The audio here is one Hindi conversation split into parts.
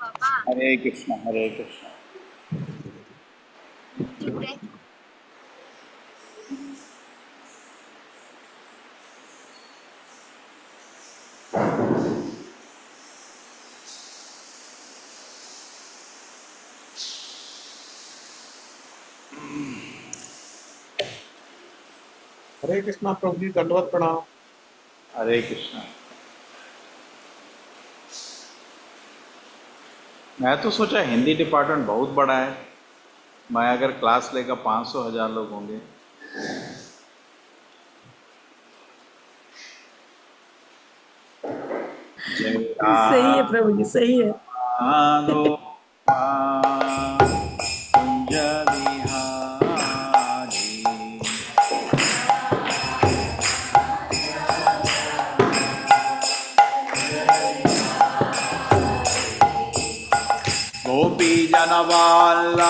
हरे कृष्ण हरे कृष्ण। हरे कृष्णा प्रभु जी, दंडवत प्रणाम। हरे कृष्ण। मैं तो सोचा हिंदी डिपार्टमेंट बहुत बड़ा है, मैं अगर क्लास लेगा 500,000 लोग होंगे। जय सही है प्रभु जी, सही है। राधो कुंज बिहारी गोपी जनवाल्लमा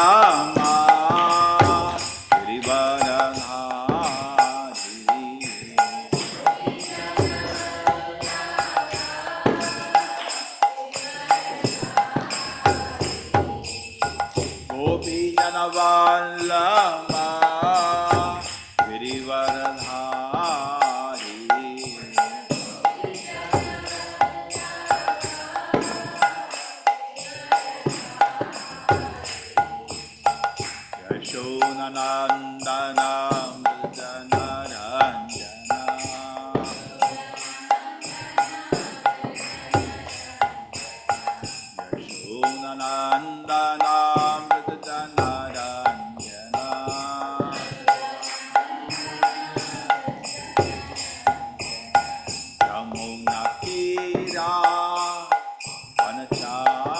गोपी जनवाल्लमा गिरिवरधारी यशोनंदन मृदनरंजना यशोनंदन मृदनरंजना यमुना तीरा वनचारी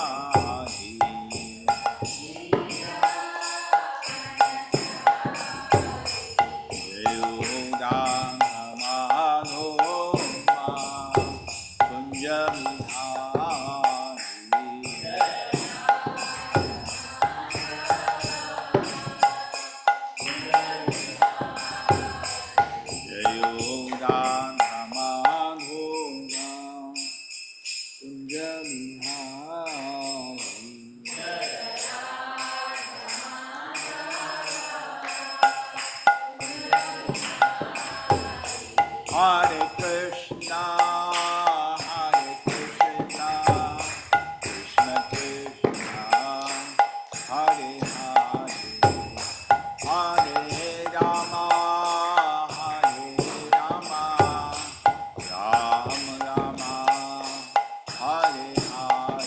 Hare Krishna, Hare Krishna, Krishna Krishna, Hare Hare, Hare Rama, Hare Rama, Rama Rama, Hare Hare.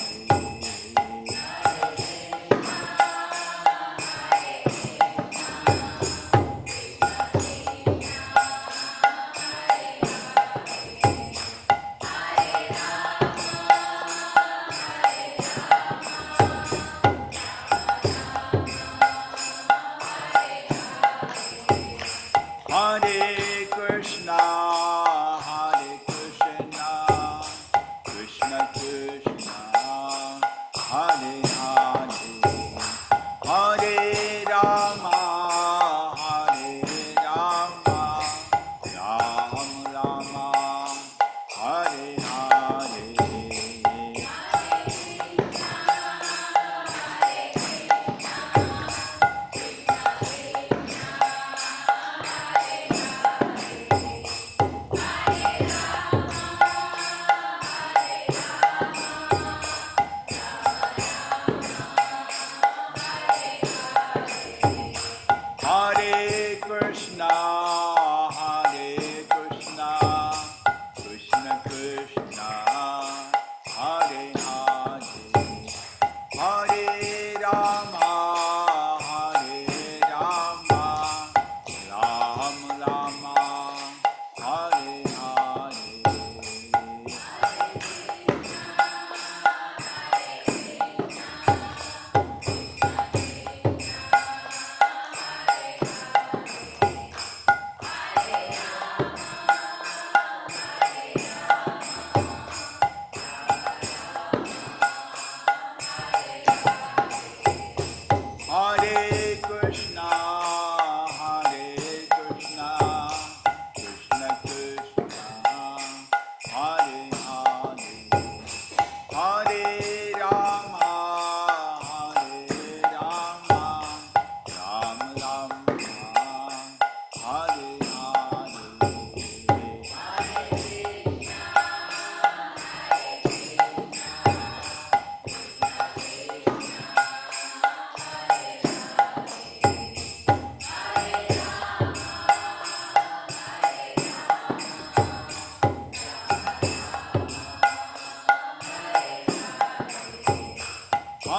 Hare Krishna, Hare Krishna, Krishna Krishna, Hare Hare, Hare Rama, Hare Rama, Rama Rama, Hare Hare.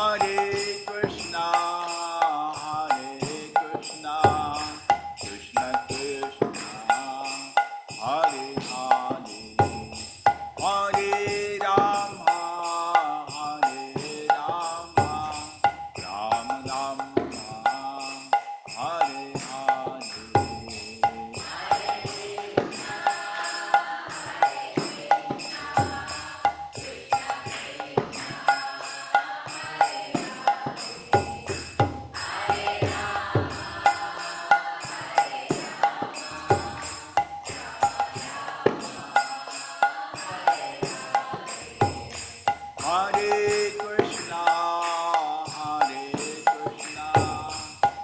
Hare Krishna, Krishna Krishna, Hare Hare, Hare Rama, Rama Rama, Hare Hare. Hare Krishna,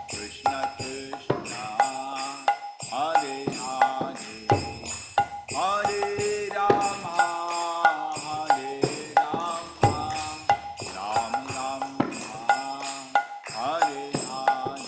Krishna Krishna, Hare Hare, Hare Rama, Rama Rama, Hare Hare.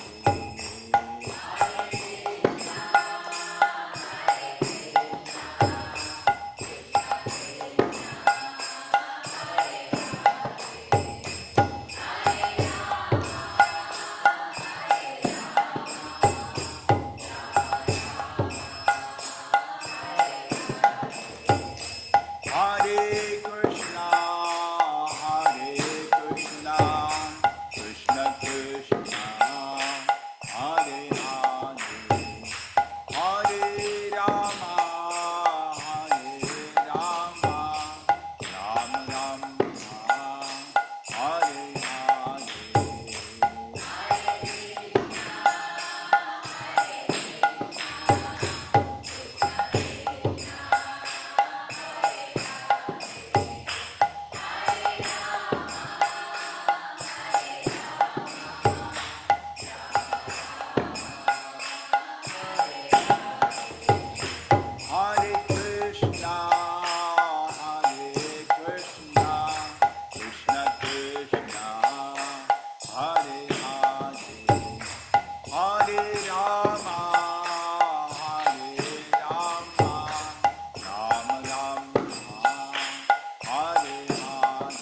Hare Krishna, Krishna Krishna, Hare Hare, Hare Rama, Rama Rama, Hare Hare. Hare Krishna, Krishna Krishna, Hare Hare, Hare Rama, Rama Rama, Hare Hare.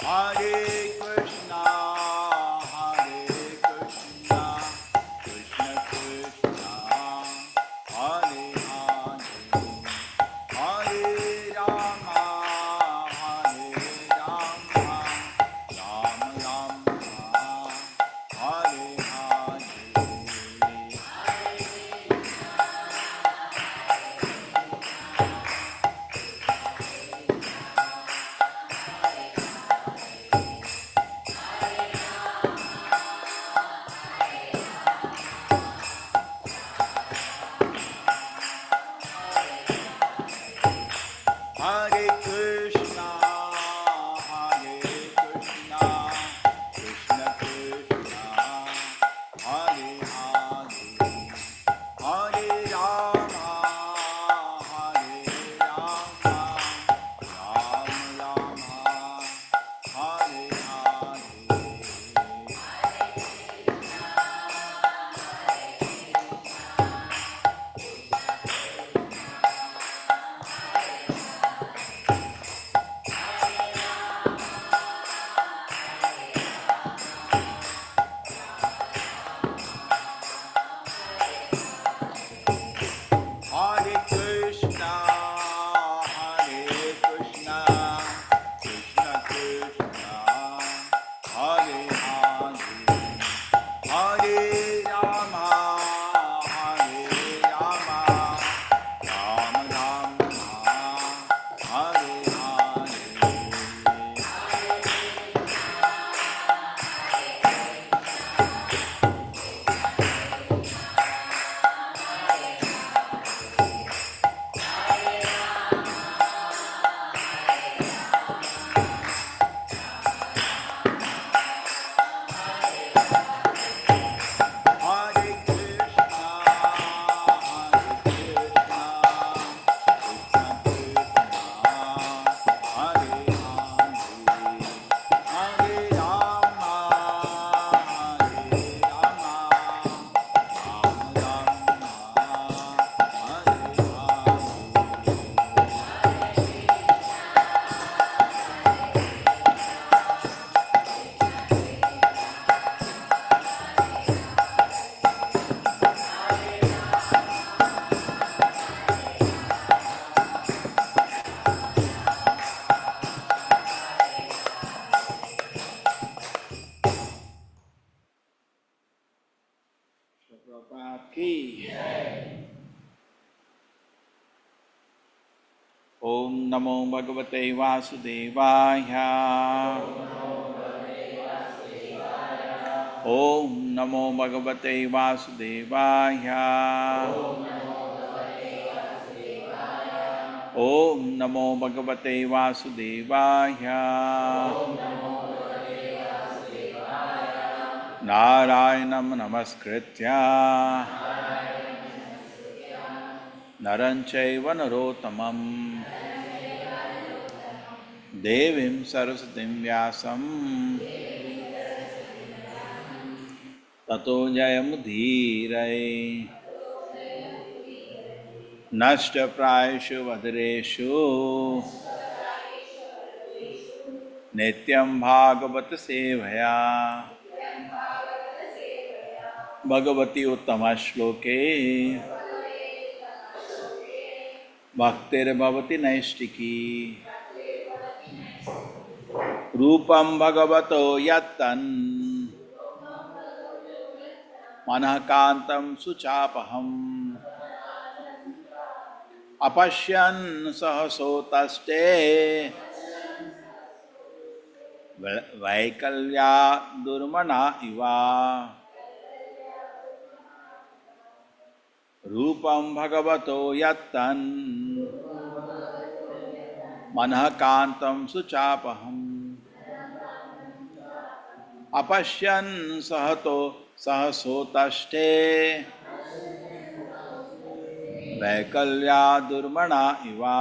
Hare Krishna, Krishna Krishna, Hare Hare, Hare Rama, Rama Rama, Hare Hare. Hare Krishna, Krishna Krishna, Hare Hare, Hare Rama, Rama Rama, Hare Hare. ओम नमो भगवते वासुदेवाय। ओम नमो भगवते वासुदेवाय। ओम नमो भगवते वासुदेवाय। नारायणं नमस्कृत्य नरं चैव नरोत्तमं देवीं सरस्वतीं व्यासं ततो जयमुदीरये। नष्टप्रायेषु वदरेषु नित्यं भागवत सेवया भगवती उत्तमश्लोके भक्तिर्भवति नैष्टिकी। रूपं भगवतो यत्तन् मनः कान्तं सुचापहम् अपश्यन् सहसोतस्ते वैकल्या दुर्मना इवा। रूपं भगवतो यत्तन् मनः कान्तं सुचापहम् अपश्यन् सहसोतष्टे वैकल्या दुर्मना Eva.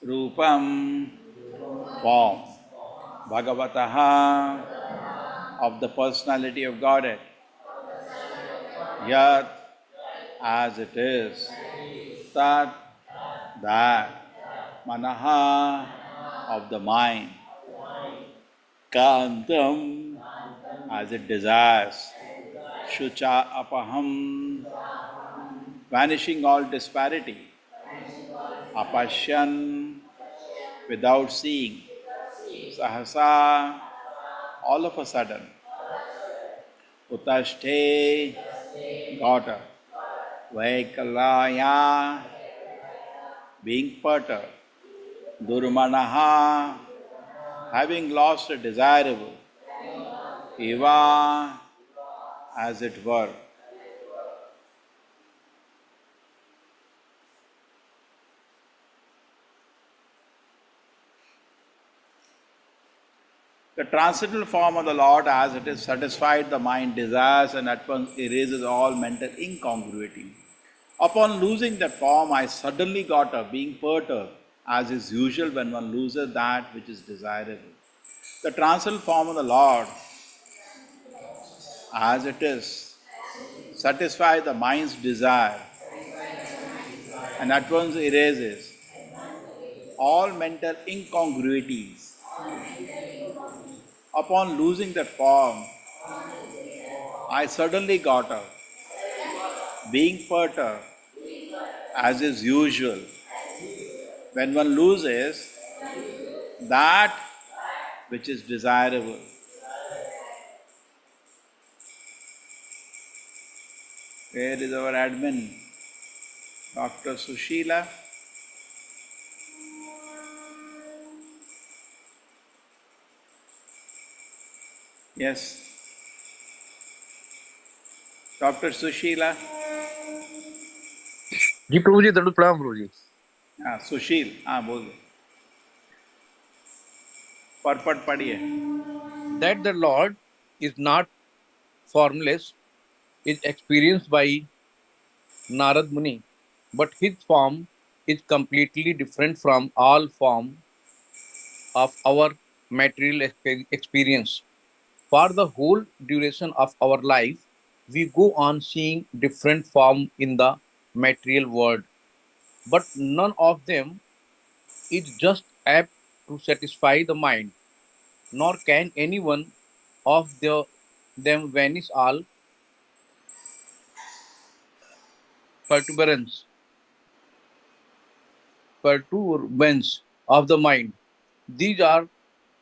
Rupam, form, Bhagavataha, of the personality of Godhead. Yat, as it is. Tat, that. Manaha, of the mind. Kantam, as it desires. Shucha apaham, vanishing all disparity. Apashyan, without seeing. Sahasa, all of a sudden. Utashte, daughter. Vaikalaya, being perturbed. Durmanaha, having lost the desirable. Eva, as it were. The transcendental form of the Lord, as it is satisfied the mind desires and at once erases all mental incongruity. Upon losing that form, I suddenly got up, being perturbed, as is usual when one loses that which is desirable. The transcendental form of the Lord, as it is, satisfies the mind's desire and at once erases all mental incongruities. Upon losing that form, I suddenly got up, being perturbed, as is usual. When one loses that which is desirable. Where is our admin? Dr. Sushila? Yes. Dr. Sushila? जी प्रभु जी, दंड प्रणाम प्रभु जी। सुशील, हाँ बोल दो। परपट पढ़िए। That the Lord is not formless is experienced by Narad Muni, but his form is completely different from all form of our material experience. For the whole duration of our life, we go on seeing different form in the material world, but none of them is just apt to satisfy the mind, nor can any one of them vanish all perturbance, perturbance of the mind. These are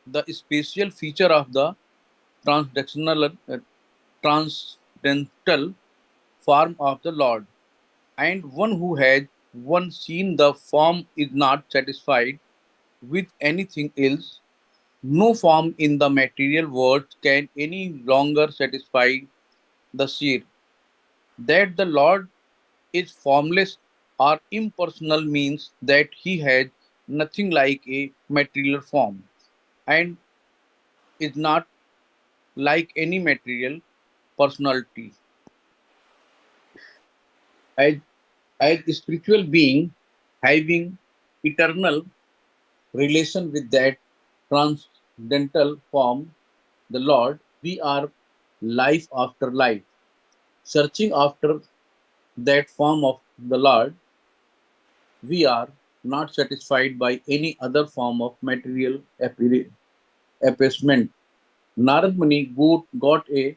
the special feature of the transcendental form of the Lord. And one who has once seen the form is not satisfied with anything else. No form in the material world can any longer satisfy the seer. That the Lord is formless or impersonal means that he has nothing like a material form and is not like any material personality. As, as a spiritual being having eternal relation with that transcendental form, the Lord, we are life after life, searching after that form of the Lord. We are not satisfied by any other form of material appeasement. Narad Muni got a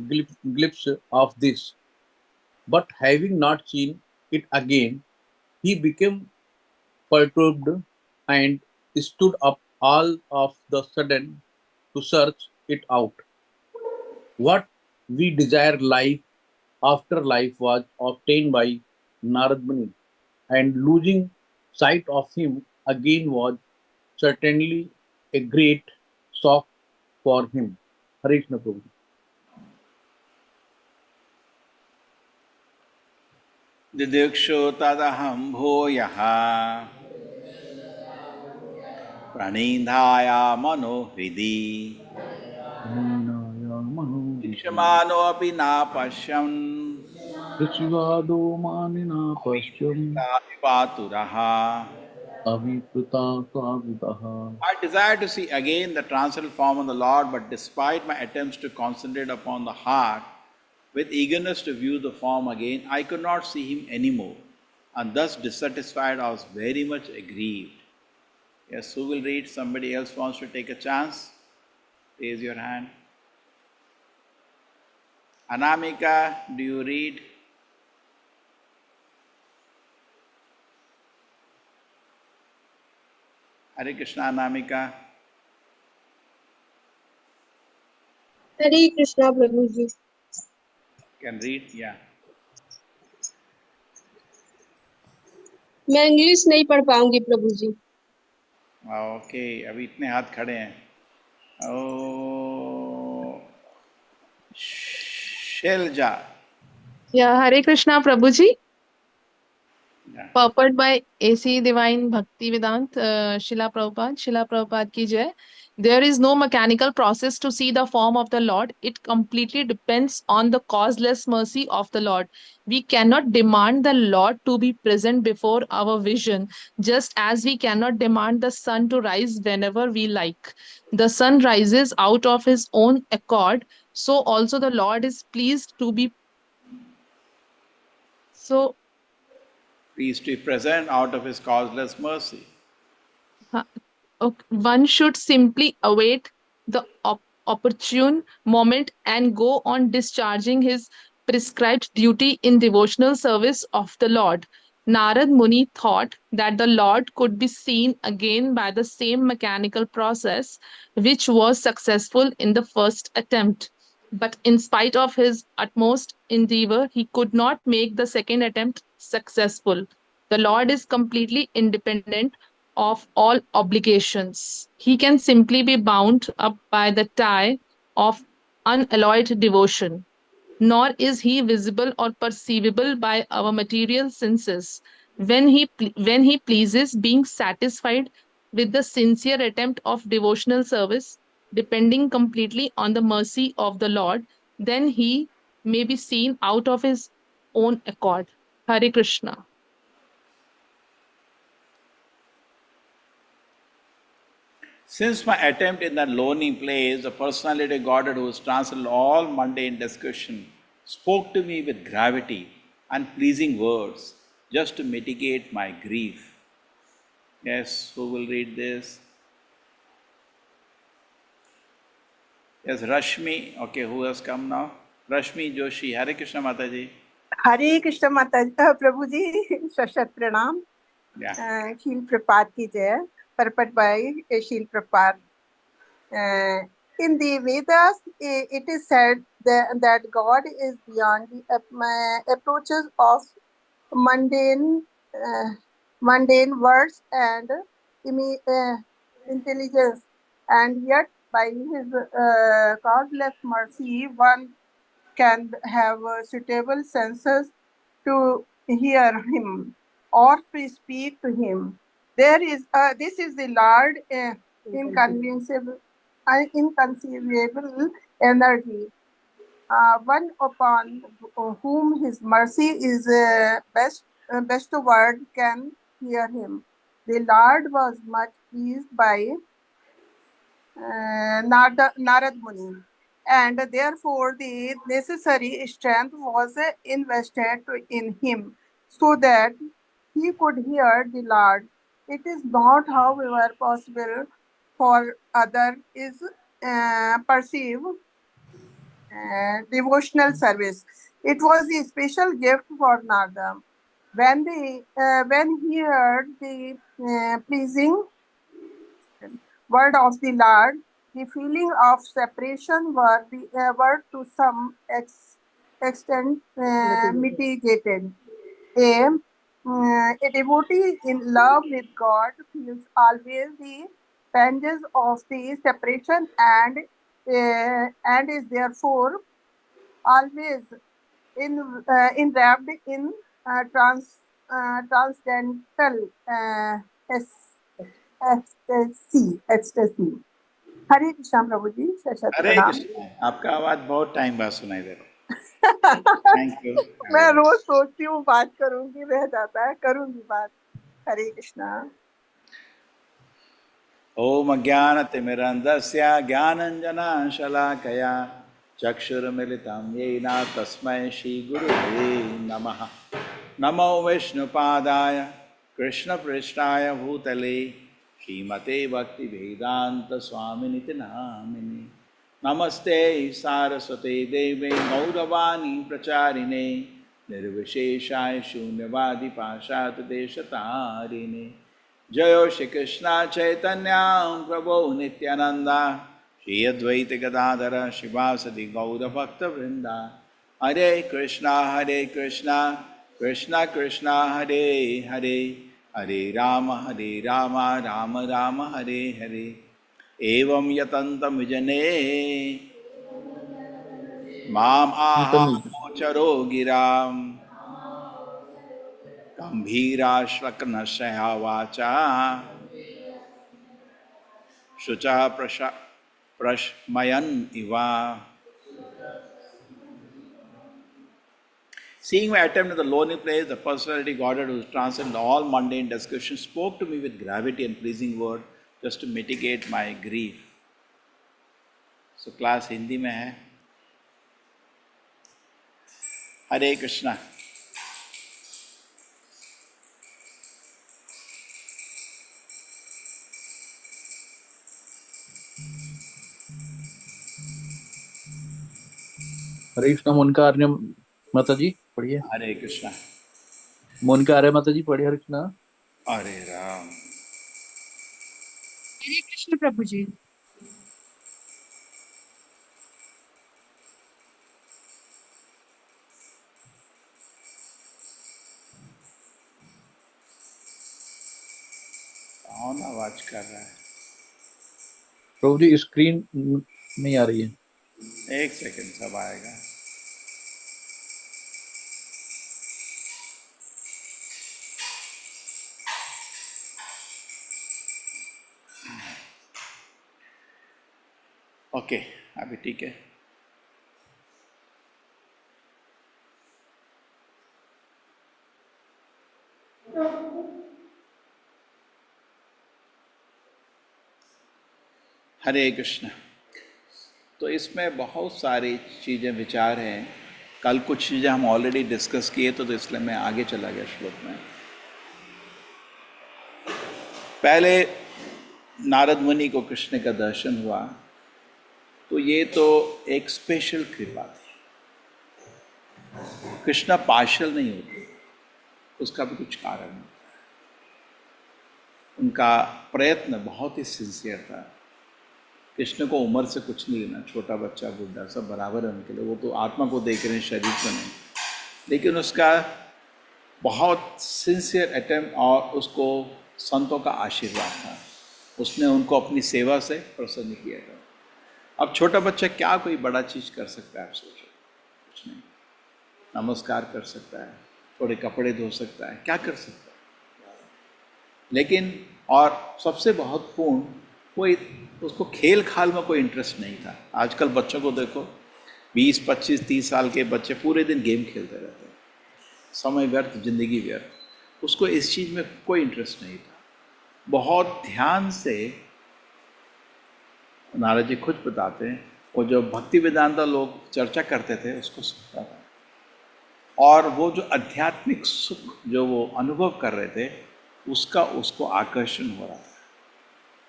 glimpse of this, but having not seen it again, he became perturbed and stood up all of the sudden to search it out. What we desire life after life was obtained by Narad Muni, and losing sight of him again was certainly a great shock for him. Hare Krishna Prabhu. दिदीक्षु तदहं भूयः प्रणिधाया मनोहृदि दृश्यमानोऽपि नापश्यन् Prishivado manina pascham काविपातुरः. aviprita savitaha. I desire to see again the transcendental form of the Lord, but despite my attempts to concentrate upon the heart, with eagerness to view the form again, I could not see him anymore, and thus dissatisfied, I was very much aggrieved. Yes, who will read? Somebody else wants to take a chance? Raise your hand. Anamika, do you read? Hare Krishna, Anamika. Hare Krishna प्रभु जी। Can read? Yeah. मैं इंग्लिश नहीं पढ़ पाऊंगी प्रभु जी। ओके, अभी इतने हाथ खड़े हैं. ओ, Shelja. Yeah, Hare Krishna Prabhuji, Yeah. purport by A.C. Divine Bhakti Vedant, Srila Prabhupada ki jai. There is no mechanical process to see the form of the Lord. It completely depends on the causeless mercy of the Lord. We cannot demand the Lord to be present before our vision, just as we cannot demand the sun to rise whenever we like. The sun rises out of his own accord, so also the Lord is pleased to be so. Please to be present out of his causeless mercy. One should simply await the opportune moment and go on discharging his prescribed duty in devotional service of the Lord. Narad Muni thought that the Lord could be seen again by the same mechanical process which was successful in the first attempt. But in spite of his utmost endeavor, he could not make the second attempt successful. The Lord is completely independent of all obligations. He can simply be bound up by the tie of unalloyed devotion. nor is he visible or perceivable by our material senses. When he pleases, being satisfied with the sincere attempt of devotional service, depending completely on the mercy of the Lord, then he may be seen out of his own accord. Hare Krishna. Since my attempt in that lonely place, the personality of Godhead who has transcended all mundane discussion spoke to me with gravity and pleasing words just to mitigate my grief. Yes, who will read this? Yes, Rashmi. Okay, who has come now? Rashmi Joshi. Hare Krishna Mataji. हरे कृष्ण माता प्रभु जी सशत प्रणाम Yeah. शील प्रपात की जय परपट बाई शील प्रपात in the Vedas it is said that God is beyond the approaches of mundane words and intelligence, and yet by his causeless mercy one can have suitable senses to hear him or to speak to him. This is the Lord inconceivable energy, one upon whom his mercy is best word can hear him. The Lord was much pleased by Narad Muni, and therefore the necessary strength was invested in him so that he could hear the Lord. It is not, however, possible for other is perceive devotional service. It was a special gift for Narada. When he heard the pleasing word of the Lord, the feeling of separation were to some extent mitigated. A devotee in love with God feels always the pangs of the separation and is therefore always enwrapped in transcendental ecstasy. हरे कृष्णा प्रभु जी सशत हरे प्रणाम कृष्ण. आपका आवाज बहुत टाइम बाद सुनाई दे रहा. Thank you. मैं रोज सोचती हूँ बात करूंगी रह जाता है करूंगी बात हरे कृष्णा ओम अज्ञानतिमिरन्धस्य ज्ञानञ्जनशलाकया चक्षुरुमिलितं येन तस्मै श्रीगुरुवे नमः. नमो विष्णुपादाय कृष्णपृष्ठाय भूतले श्रीमते भक्तिवेदान्तस्वामिनिति नामिने. नमस्ते सारस्वते देवे गौरवाणी प्रचारिणे निर्विशेषाय शून्यवादी पाशातदेशतारिणे. जयो श्री कृष्ण चैतन्य प्रभो नित्यानंदा श्री अद्वैत गदाधर शिवासदि गौर भक्त वृंदा. हरे कृष्णा कृष्णा कृष्णा हरे हरे हरे राम राम राम हरे हरे. एवं यतन्तं विजने माम आहाचरो गिराम गंभीराश्वक्नशया वाचा शुचा प्रश्मयन Eva. Seeing my attempt at the lonely place, the personality Godhead who transcends all mundane discussion spoke to me with gravity and pleasing word just to mitigate my grief. So class Hindi में है. हरे कृष्णा. हरे कृष्णा. मोनिका आर्य माता जी पढ़िए. हरे कृष्णा. मोनिका आर्य माता जी पढ़िए. हरे कृष्णा. हरे राम. हरे कृष्ण प्रभु जी. कौन आवाज कर रहा है? प्रभु जी स्क्रीन नहीं आ रही है. एक सेकंड सब आएगा. ओके, अभी ठीक है। हरे कृष्ण। तो इसमें बहुत सारी चीज़ें विचार हैं। कल कुछ चीज़ें हम ऑलरेडी डिस्कस किए तो इसलिए मैं आगे चला गया श्लोक में। पहले नारद मुनि को कृष्ण का दर्शन हुआ, तो ये तो एक स्पेशल कृपा थी। कृष्ण पार्शल नहीं होते, उसका भी कुछ कारण है। उनका प्रयत्न बहुत ही सिंसियर था। कृष्ण को उम्र से कुछ नहीं लेना, छोटा बच्चा बुढ़ा सब बराबर है उनके लिए। वो तो आत्मा को देख रहे हैं, शरीर को नहीं। लेकिन उसका बहुत सिंसियर अटेम्प्ट और उसको संतों का आशीर्वाद था। उसने उनको अपनी सेवा से प्रसन्न किया था। अब छोटा बच्चा क्या कोई बड़ा चीज़ कर सकता है, आप सोचो। कुछ नहीं, नमस्कार कर सकता है, थोड़े कपड़े धो सकता है, क्या कर सकता है। लेकिन और सबसे महत्वपूर्ण, कोई उसको खेल खाल में कोई इंटरेस्ट नहीं था। आजकल बच्चों को देखो, 20, 25, 30 साल के बच्चे पूरे दिन गेम खेलते रहते हैं, समय व्यर्थ, जिंदगी व्यर्थ। उसको इस चीज़ में कोई इंटरेस्ट नहीं था। बहुत ध्यान से नारद जी खुद बताते हैं, वो जो भक्ति वेदांता लोग चर्चा करते थे उसको सुनता था, और वो जो आध्यात्मिक सुख जो वो अनुभव कर रहे थे उसका उसको आकर्षण हो रहा था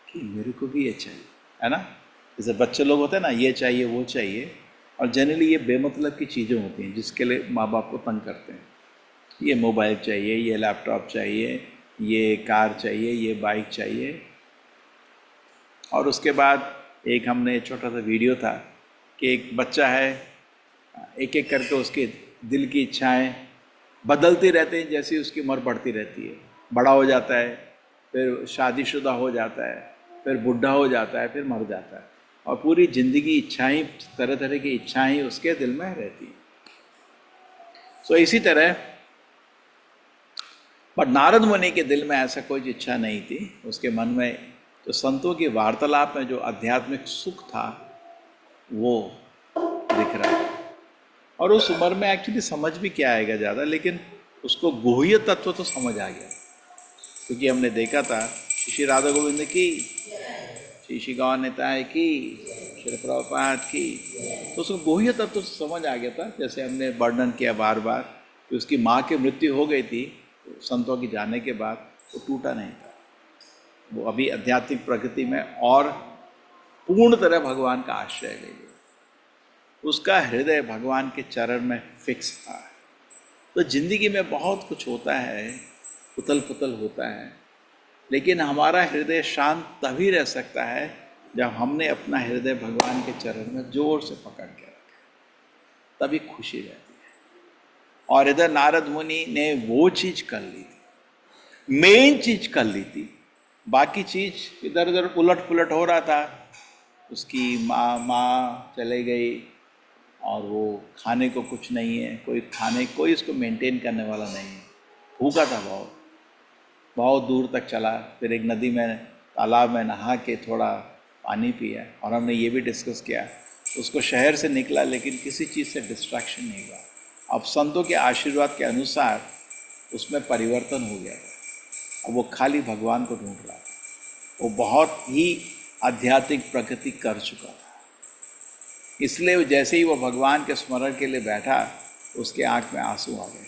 कि मेरे को भी ये चाहिए, है ना। जैसे बच्चे लोग होते हैं ना, ये चाहिए वो चाहिए, और जनरली ये बेमतलब की चीज़ें होती हैं जिसके लिए माँ बाप को तंग करते हैं। ये मोबाइल चाहिए, ये लैपटॉप चाहिए, ये कार चाहिए, ये बाइक चाहिए। और उसके बाद एक हमने छोटा सा वीडियो था कि एक बच्चा है, एक एक करके उसके दिल की इच्छाएं बदलती रहती हैं जैसी उसकी उम्र बढ़ती रहती है। बड़ा हो जाता है, फिर शादीशुदा हो जाता है, फिर बुढ़ा हो जाता है, फिर मर जाता है, और पूरी ज़िंदगी इच्छाएं, तरह तरह की इच्छाएं उसके दिल में रहती हैं। सो इसी तरह, पर नारद मुनि के दिल में ऐसा कोई इच्छा नहीं थी। उसके मन में तो संतों की वार्तालाप में जो आध्यात्मिक सुख था वो दिख रहा था। और उस उम्र में एक्चुअली समझ भी क्या आएगा ज़्यादा, लेकिन उसको गुह्य तत्व तो समझ आ गया। क्योंकि हमने देखा था श्री राधा गोविंद की, श्री गौर निताय की, श्री प्रभुपाद की, तो उसको गुह्य तत्व तो समझ आ गया था। जैसे हमने वर्णन किया बार बार कि उसकी माँ की मृत्यु हो गई थी संतों की जाने के बाद, वो टूटा नहीं था। वो अभी आध्यात्मिक प्रगति में और पूर्ण तरह भगवान का आश्रय ले लिया। उसका हृदय भगवान के चरण में फिक्स था। तो जिंदगी में बहुत कुछ होता है, उथल पुथल होता है, लेकिन हमारा हृदय शांत तभी रह सकता है जब हमने अपना हृदय भगवान के चरण में जोर से पकड़ के रखा, तभी खुशी रहती है। और इधर नारद मुनि ने वो चीज कर ली थी, मेन चीज कर ली थी। बाकी चीज इधर उधर उलट पुलट हो रहा था। उसकी माँ चले गई और वो खाने को कुछ नहीं है, कोई उसको मेंटेन करने वाला नहीं है। भूखा था बहुत, बहुत दूर तक चला, फिर एक नदी में, तालाब में नहा के थोड़ा पानी पिया। और हमने ये भी डिस्कस किया, उसको शहर से निकला लेकिन किसी चीज़ से डिस्ट्रैक्शन नहीं हुआ। अब संतों के आशीर्वाद के अनुसार उसमें परिवर्तन हो गया था। अब वो खाली भगवान को ढूंढ रहा था। वो बहुत ही आध्यात्मिक प्रगति कर चुका था। इसलिए जैसे ही वो भगवान के स्मरण के लिए बैठा, उसके आंख में आंसू आ गए।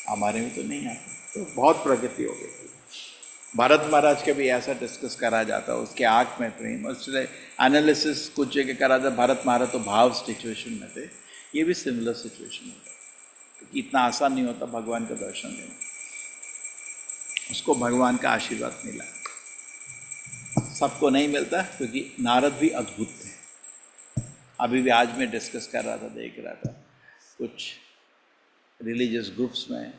हमारे में तो नहीं आते। तो बहुत प्रगति हो गई। भरत महाराज का भी ऐसा डिस्कस करा जाता है, उसके आंख में प्रेम। उससे एनालिसिस कुछ जगह करा जाता, भरत महाराज तो भाव सिचुएशन में थे। ये भी सिमिलर सिचुएशन होता है, क्योंकि इतना आसान नहीं होता भगवान का दर्शन लेना। उसको भगवान का आशीर्वाद मिला, सबको नहीं मिलता, क्योंकि नारद भी अद्भुत थे। अभी भी आज मैं डिस्कस कर रहा था, देख रहा था, कुछ रिलीजियस ग्रुप्स में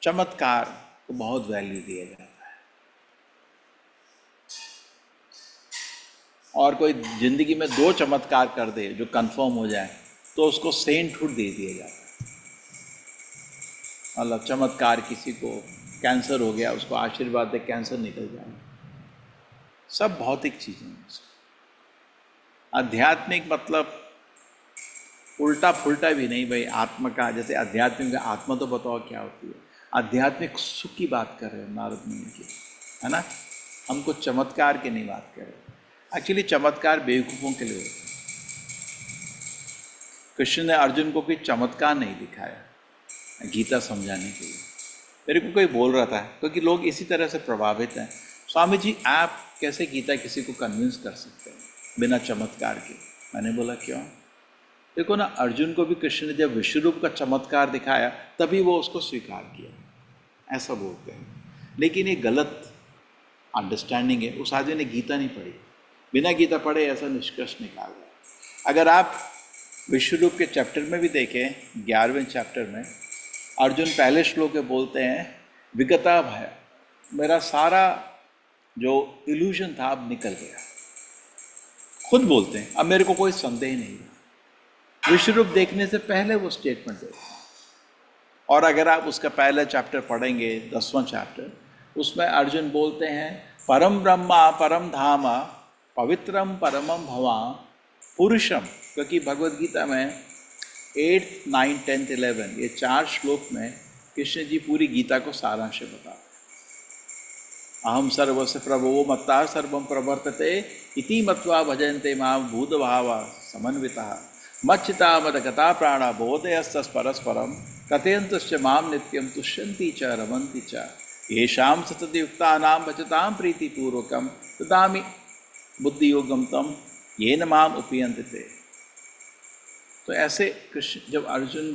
चमत्कार को बहुत वैल्यू दिया जाता है, और कोई जिंदगी में 2 चमत्कार कर दे जो कंफर्म हो जाए तो उसको सेंटहुड दे दिया जाता है। मतलब चमत्कार, किसी को कैंसर हो गया, उसको आशीर्वाद दे कैंसर निकल जाए। सब भौतिक चीज़ें हैं। आध्यात्मिक मतलब उल्टा फुल्टा भी नहीं भाई, आत्मा का, जैसे आध्यात्मिक आत्मा तो बताओ क्या होती है। आध्यात्मिक सुख की बात कर रहे हैं नारद मुनि की, है ना। हमको चमत्कार की नहीं बात कर रहे। एक्चुअली चमत्कार बेवकूफ़ों के लिए होता है। कृष्ण ने अर्जुन को कोई चमत्कार नहीं दिखाया गीता समझाने के लिए। मेरे को कोई बोल रहा था, क्योंकि लोग इसी तरह से प्रभावित हैं, स्वामी जी आप कैसे गीता किसी को कन्विंस कर सकते हैं बिना चमत्कार के। मैंने बोला क्यों? देखो ना, अर्जुन को भी कृष्ण ने जब विश्वरूप का चमत्कार दिखाया तभी वो उसको स्वीकार किया, ऐसा बोलते हैं। लेकिन ये गलत अंडरस्टैंडिंग है। उस आदमी ने गीता नहीं पढ़ी, बिना गीता पढ़े ऐसा निष्कर्ष निकाल रहा। अगर आप विश्वरूप के चैप्टर में भी देखें, 11वें चैप्टर में अर्जुन पहले श्लोक में बोलते हैं विगता भय, मेरा सारा जो इल्यूजन था अब निकल गया। खुद बोलते हैं, अब मेरे को कोई संदेह नहीं है। विश्वरूप देखने से पहले वो स्टेटमेंट देते हैं। और अगर आप उसका पहला चैप्टर पढ़ेंगे, 10वां चैप्टर, उसमें अर्जुन बोलते हैं परम ब्रह्मा परम धामा पवित्रम परमम भवा पुरुषम, क्योंकि भगवद गीता में 8th, 9th, 10th, 11 ये 4 श्लोक में कृष्ण जी पूरी गीता को सारांश बताते हैं। अहम सर्वस्य प्रभवो मत्ता सर्वम प्रवर्तते इति मत्वा भजन्ते मां भूतभावा समन्विता मच्चिता मदगता प्राणा बोधयस्तस् परस्परम कथयन्तश्च मां नित्यं तुष्यन्ति च रमन्ति च येषां सततयुक्तानां भजतां प्रीतिपूर्वकं ददामि बुद्धियोगं तं येन माम उपयन्ति ते। तो ऐसे कृष्ण, जब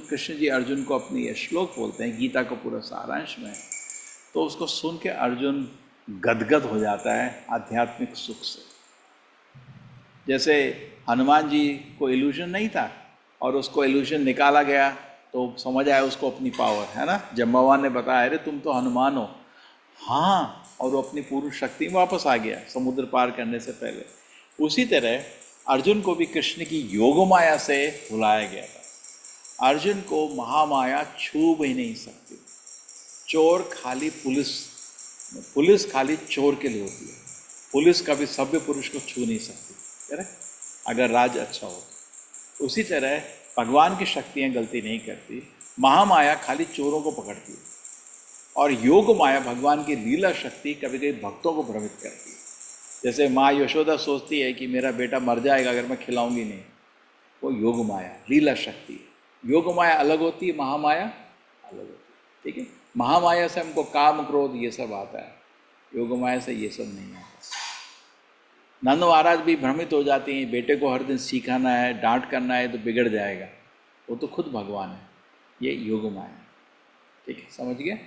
कृष्ण जी अर्जुन को अपनी ये श्लोक बोलते हैं गीता को पूरा सारांश में, तो उसको सुन के अर्जुन गदगद हो जाता है आध्यात्मिक सुख से। जैसे हनुमान जी को इल्यूजन नहीं था और उसको इल्यूजन निकाला गया तो समझ आया उसको अपनी पावर, है ना। जम्बावान ने बताया अरे तुम तो हनुमान हो, हाँ, और वो अपनी पूर्ण शक्ति में वापस आ गया समुद्र पार करने से पहले। उसी तरह अर्जुन को भी कृष्ण की योग माया से भुलाया गया था। अर्जुन को महामाया छू भी नहीं सकती। चोर खाली पुलिस खाली चोर के लिए होती है। पुलिस कभी सभ्य पुरुष को छू नहीं सकती, करेक्ट, अगर राज अच्छा हो। उसी तरह भगवान की शक्तियाँ गलती नहीं करती, महामाया खाली चोरों को पकड़ती है। और योग माया भगवान की लीला शक्ति कभी कभी भक्तों को भ्रमित करती है। जैसे माँ यशोदा सोचती है कि मेरा बेटा मर जाएगा अगर मैं खिलाऊंगी नहीं, वो योग माया लीला शक्ति है। योग माया अलग होती है, महामाया अलग होती है, ठीक है। महामाया से हमको काम क्रोध ये सब आता है, योग माया से ये सब नहीं आता। नंद महाराज भी भ्रमित हो जाती हैं, बेटे को हर दिन सिखाना है, डांट करना है तो बिगड़ जाएगा, वो तो खुद भगवान है, ये योग माया, ठीक है, समझ गए।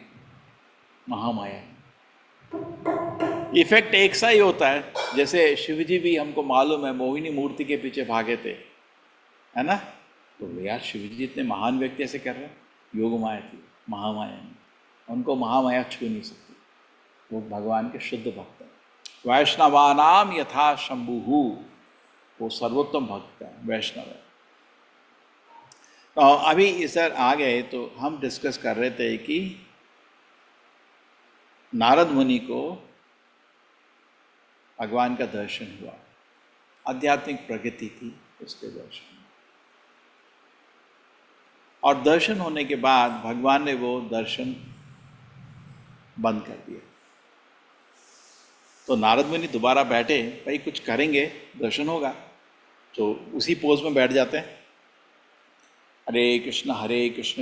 महामाया इफेक्ट एक सा ही होता है। जैसे शिव जी भी हमको मालूम है मोहिनी मूर्ति के पीछे भागे थे, है ना। तो यार शिव जी इतने महान व्यक्ति ऐसे कर रहे, योग माया थी, महामाया नहीं, उनको महामाया छू नहीं सकती। वो भगवान के शुद्ध भक्त हैं। वैष्णवानाम यथा शंभु, वो सर्वोत्तम भक्त है, वैष्णव है। तो अभी इधर आ गए तो हम डिस्कस कर रहे थे कि नारद मुनि को भगवान का दर्शन हुआ, आध्यात्मिक प्रगति थी उसके दर्शन, और दर्शन होने के बाद भगवान ने वो दर्शन बंद कर दिया। तो नारद मुनि दोबारा बैठे, भाई कुछ करेंगे, दर्शन होगा, तो उसी पोज में बैठ जाते हैं, हरे कृष्ण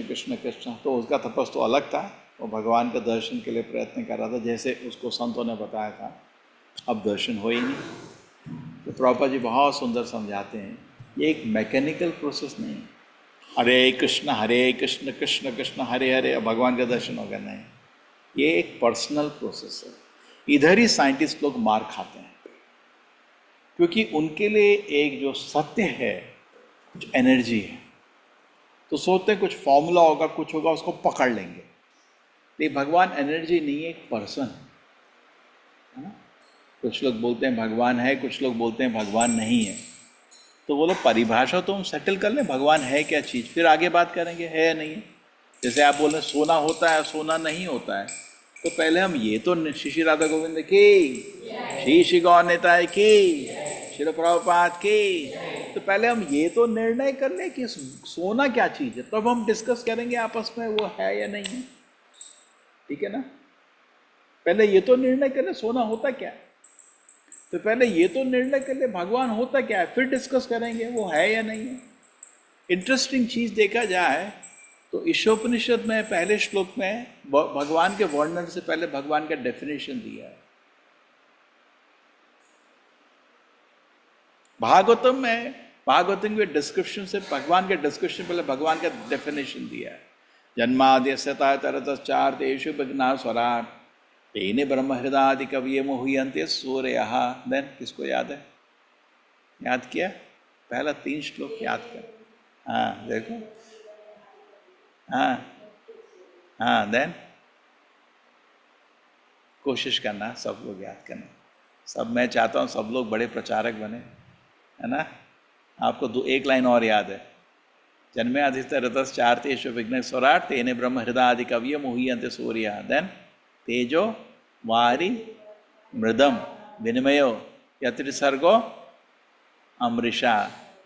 कृष्ण कृष्ण। तो उसका तपस तो अलग था, वो भगवान का दर्शन के लिए प्रयत्न कर रहा था, जैसे उसको संतों ने बताया था। अब दर्शन हो ही नहीं। तो प्रभुपाद जी बहुत सुंदर समझाते हैं, ये एक मैकेनिकल प्रोसेस नहीं है, हरे कृष्ण कृष्ण कृष्ण हरे हरे भगवान का दर्शन होगा, नहीं, ये एक पर्सनल प्रोसेस है। इधर ही साइंटिस्ट लोग मार खाते हैं, क्योंकि उनके लिए एक जो सत्य है, जो एनर्जी है, तो सोचते हैं कुछ फॉर्मूला होगा, कुछ होगा, उसको पकड़ लेंगे। लेकिन भगवान एनर्जी नहीं है, एक पर्सन है ना। कुछ लोग बोलते हैं भगवान है, कुछ लोग बोलते हैं भगवान नहीं है। तो बोलो परिभाषा तो हम सेटल कर लें, भगवान है क्या चीज़, फिर आगे बात करेंगे है या नहीं है। जैसे आप बोल रहे सोना होता है, सोना नहीं होता है, तो पहले हम ये तो श्री श्री राधा गोविंद की, श्री श्री गौर नेताय की, श्रील प्रभुपाद की। तो पहले हम ये तो निर्णय कर ले कि सोना क्या चीज है, तब हम डिस्कस करेंगे आपस में वो है या नहीं है। ठीक है ना, पहले ये तो निर्णय कर ले सोना होता क्या है, तो पहले ये तो निर्णय कर ले भगवान होता क्या है, फिर डिस्कस करेंगे वो है या नहीं है। इंटरेस्टिंग चीज देखा जाए तो ईशोपनिषद में पहले श्लोक में भगवान के वर्णन से पहले भगवान का डेफिनेशन दिया है। भागवतम के डिस्क्रिप्शन से भगवान के डिस्क्रिप्शन पहले भगवान का डेफिनेशन दिया है। जन्माद्यस्यता तरतश्चार्थ तेषु विघ्नाः स्वराट् तेने ब्रह्म हृदयादि कवये मोह्यन्ते सूरयः। देन किसको याद है, याद किया, पहला 3 श्लोक याद कर। हाँ देखो, हाँ देन कोशिश करना सब लोग याद करना। सब मैं चाहता हूँ सब लोग बड़े प्रचारक बने, है ना। आपको एक लाइन और याद है, जन्मे अधिस्थ रतश्चार्तेषु विघ्न स्वराट तेने ब्रह्म हृदयादि कवये मोह्यन्ते सूर्यः। देन तेजो वारी मृदम विनिमयो यत्र सर्गो अमृषा।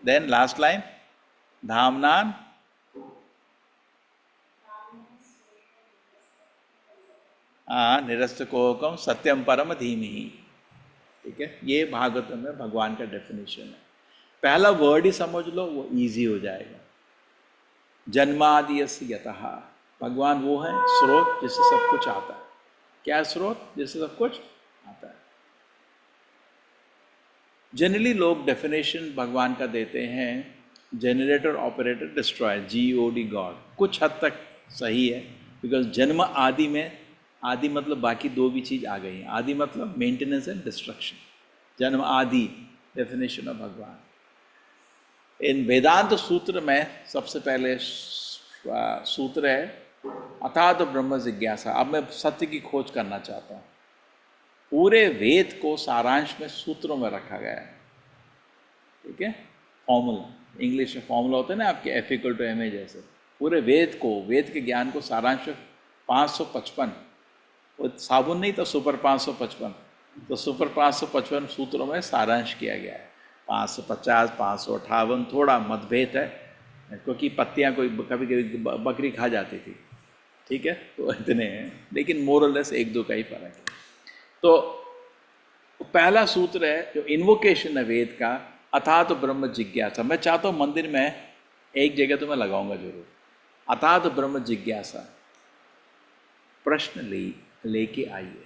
देन लास्ट लाइन धामनान निरस्तकोकम सत्यम परम धीमहि। ठीक है, ये भागवत में भगवान का डेफिनेशन है। पहला वर्ड ही समझ लो, वो इजी हो जाएगा। जन्मादियस्य यतः, भगवान वो है स्रोत जिससे सब कुछ आता है। क्या स्रोत, जिससे सब कुछ आता है। जनरली लोग डेफिनेशन भगवान का देते हैं generator operator destroyer, GOD God. कुछ हद तक सही है, बिकॉज जन्म आदि में, आदि मतलब बाकी 2 भी चीज आ गई हैं। आदि मतलब मेंटेनेंस एंड डिस्ट्रक्शन, जन्म आदि डेफिनेशन ऑफ भगवान। इन वेदांत सूत्र में सबसे पहले सूत्र है अथात ब्रह्म जिज्ञासा। अब मैं सत्य की खोज करना चाहता हूँ। पूरे वेद को सारांश में सूत्रों में रखा गया है। ठीक है, फॉर्मूला, इंग्लिश में फॉर्मूला होता है ना आपके F = ma जैसे। पूरे वेद को, वेद के ज्ञान को सारांश में 555, वो साबुन नहीं तो सुपर 555, तो सुपर 555 सूत्रों में सारांश किया गया है। 550, 558 थोड़ा मतभेद है, क्योंकि पत्तियां कोई कभी कभी बकरी खा जाती थी। ठीक है, तो इतने हैं, लेकिन मोरलेस 1-2 का ही फर्क है। तो पहला सूत्र है जो इन्वोकेशन है वेद का, अथात ब्रह्म जिज्ञासा। मैं चाहता हूँ मंदिर में एक जगह तो मैं लगाऊंगा जरूर, अथात ब्रह्म जिज्ञासा। प्रश्न लेके आइए।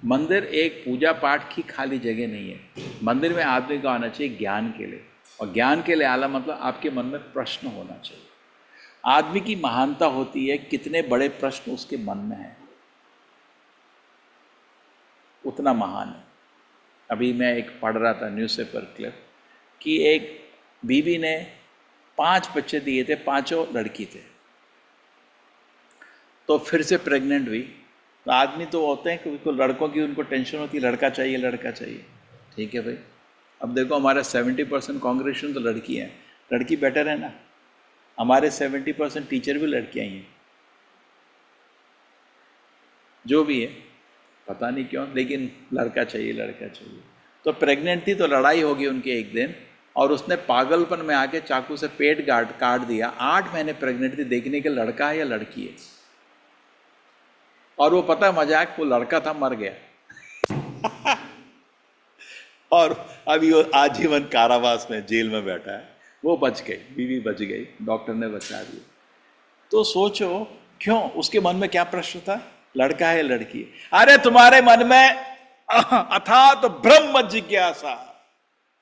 मंदिर एक पूजा पाठ की खाली जगह नहीं है। मंदिर में आदमी को आना चाहिए ज्ञान के लिए, और ज्ञान के लिए आला मतलब आपके मन में प्रश्न होना चाहिए। आदमी की महानता होती है कितने बड़े प्रश्न उसके मन में हैं, उतना महान है। अभी मैं एक पढ़ रहा था न्यूज़पेपर क्लिप कि एक बीवी ने 5 बच्चे दिए थे, 5 लड़की थे। तो फिर से प्रेग्नेंट हुई। तो आदमी तो होते हैं कि लड़कों की उनको टेंशन होती है, लड़का चाहिए लड़का चाहिए। ठीक है भाई, अब देखो हमारा 70% कांग्रेगेशन तो लड़की है, लड़की बेटर है ना। हमारे 70% टीचर भी लड़कियां ही हैं, जो भी है पता नहीं क्यों, लेकिन लड़का चाहिए लड़का चाहिए। तो प्रेग्नेंट थी, तो लड़ाई होगी उनकी एक दिन, और उसने पागलपन में आके चाकू से पेट काट दिया। 8 महीने प्रेग्नेंट थी, देखने के लड़का है या लड़की है। और वो पता है मजाक, वो लड़का था, मर गया और अभी वो आजीवन कारावास में जेल में बैठा है। वो बच गई, बीवी बच गई, डॉक्टर ने बचा दिया। तो सोचो क्यों, उसके मन में क्या प्रश्न था, लड़का है लड़की है। अरे तुम्हारे मन में अथात ब्रह्म जिज्ञासा,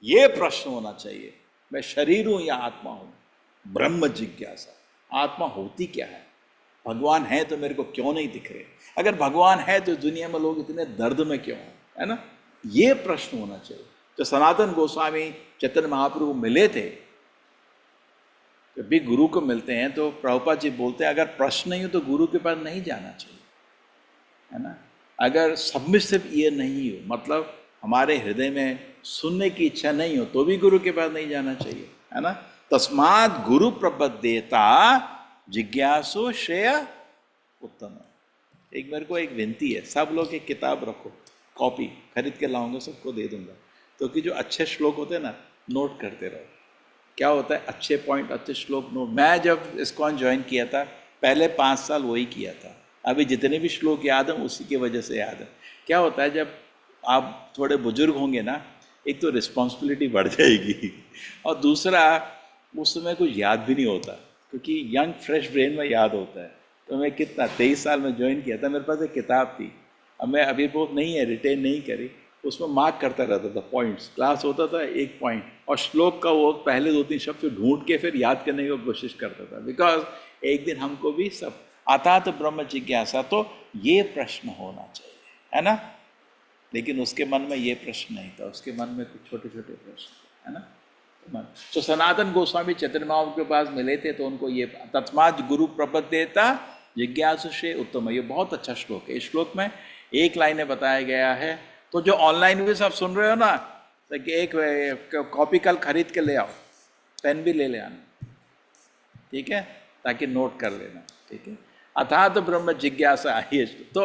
ये प्रश्न होना चाहिए, मैं शरीर हूं या आत्मा हूं। ब्रह्म जिज्ञासा, आत्मा होती क्या है, भगवान है तो मेरे को क्यों नहीं दिख रहे, अगर भगवान है तो दुनिया में लोग इतने दर्द में क्यों हैं, है ना। ये प्रश्न होना चाहिए। तो सनातन गोस्वामी चैतन्य महाप्रभु मिले थे, जब भी गुरु को मिलते हैं तो प्रभुपाद जी बोलते हैं अगर प्रश्न नहीं हो तो गुरु के पास नहीं जाना चाहिए, है ना। अगर सबमिसिव ईयर नहीं हो, मतलब हमारे हृदय में सुनने की इच्छा नहीं हो, तो भी गुरु के पास नहीं जाना चाहिए, है ना। तस्मात् गुरु प्रपद्येता जिज्ञासु श्रेय उत्तम। एक मेरे को एक विनती है, सब लोग एक किताब रखो, कॉपी खरीद के लाऊंगा, सबको दे दूंगा। तो कि जो अच्छे श्लोक होते हैं ना, नोट करते रहो। क्या होता है, अच्छे पॉइंट, अच्छे श्लोक नोट। मैं जब इस्कॉन ज्वाइन किया था, पहले 5 साल वही किया था। अभी जितने भी श्लोक याद हैं उसी की वजह से याद है। क्या होता है, जब आप थोड़े बुजुर्ग होंगे ना, एक तो रिस्पॉन्सिबिलिटी बढ़ जाएगी, और दूसरा उस समय कुछ याद भी नहीं होता, क्योंकि यंग फ्रेश ब्रेन में याद होता है। तो मैं कितना 23 साल में ज्वाइन किया था, मेरे पास एक किताब थी, अब मैं अभी बहुत नहीं है, रिटेन नहीं करी, उसमें मार्क करता रहता था पॉइंट्स। क्लास होता था 1 पॉइंट, और श्लोक का वो पहले 2-3 शब्द ढूंढ के फिर याद करने की कोशिश करता था, बिकॉज एक दिन हमको भी सब आता तो ब्रह्म जिज्ञासा, तो ये प्रश्न होना चाहिए, है ना। लेकिन उसके मन में ये प्रश्न नहीं था, उसके मन में कुछ छोटे छोटे प्रश्न, है ना। तो सनातन गोस्वामी चैतन्य महाप्रभु के पास मिले थे, तो उनको ये तस्मात् गुरु प्रपद्येता जिज्ञासु से उत्तम, ये बहुत अच्छा श्लोक है। इस श्लोक में एक लाइन में बताया गया है। तो जो ऑनलाइन भी सब सुन रहे हो ना, तो एक कॉपी कल खरीद के ले आओ, पेन भी ले ले आना, ठीक है, ताकि नोट कर लेना, ठीक है। अर्थात तो ब्रह्म जिज्ञासा है। तो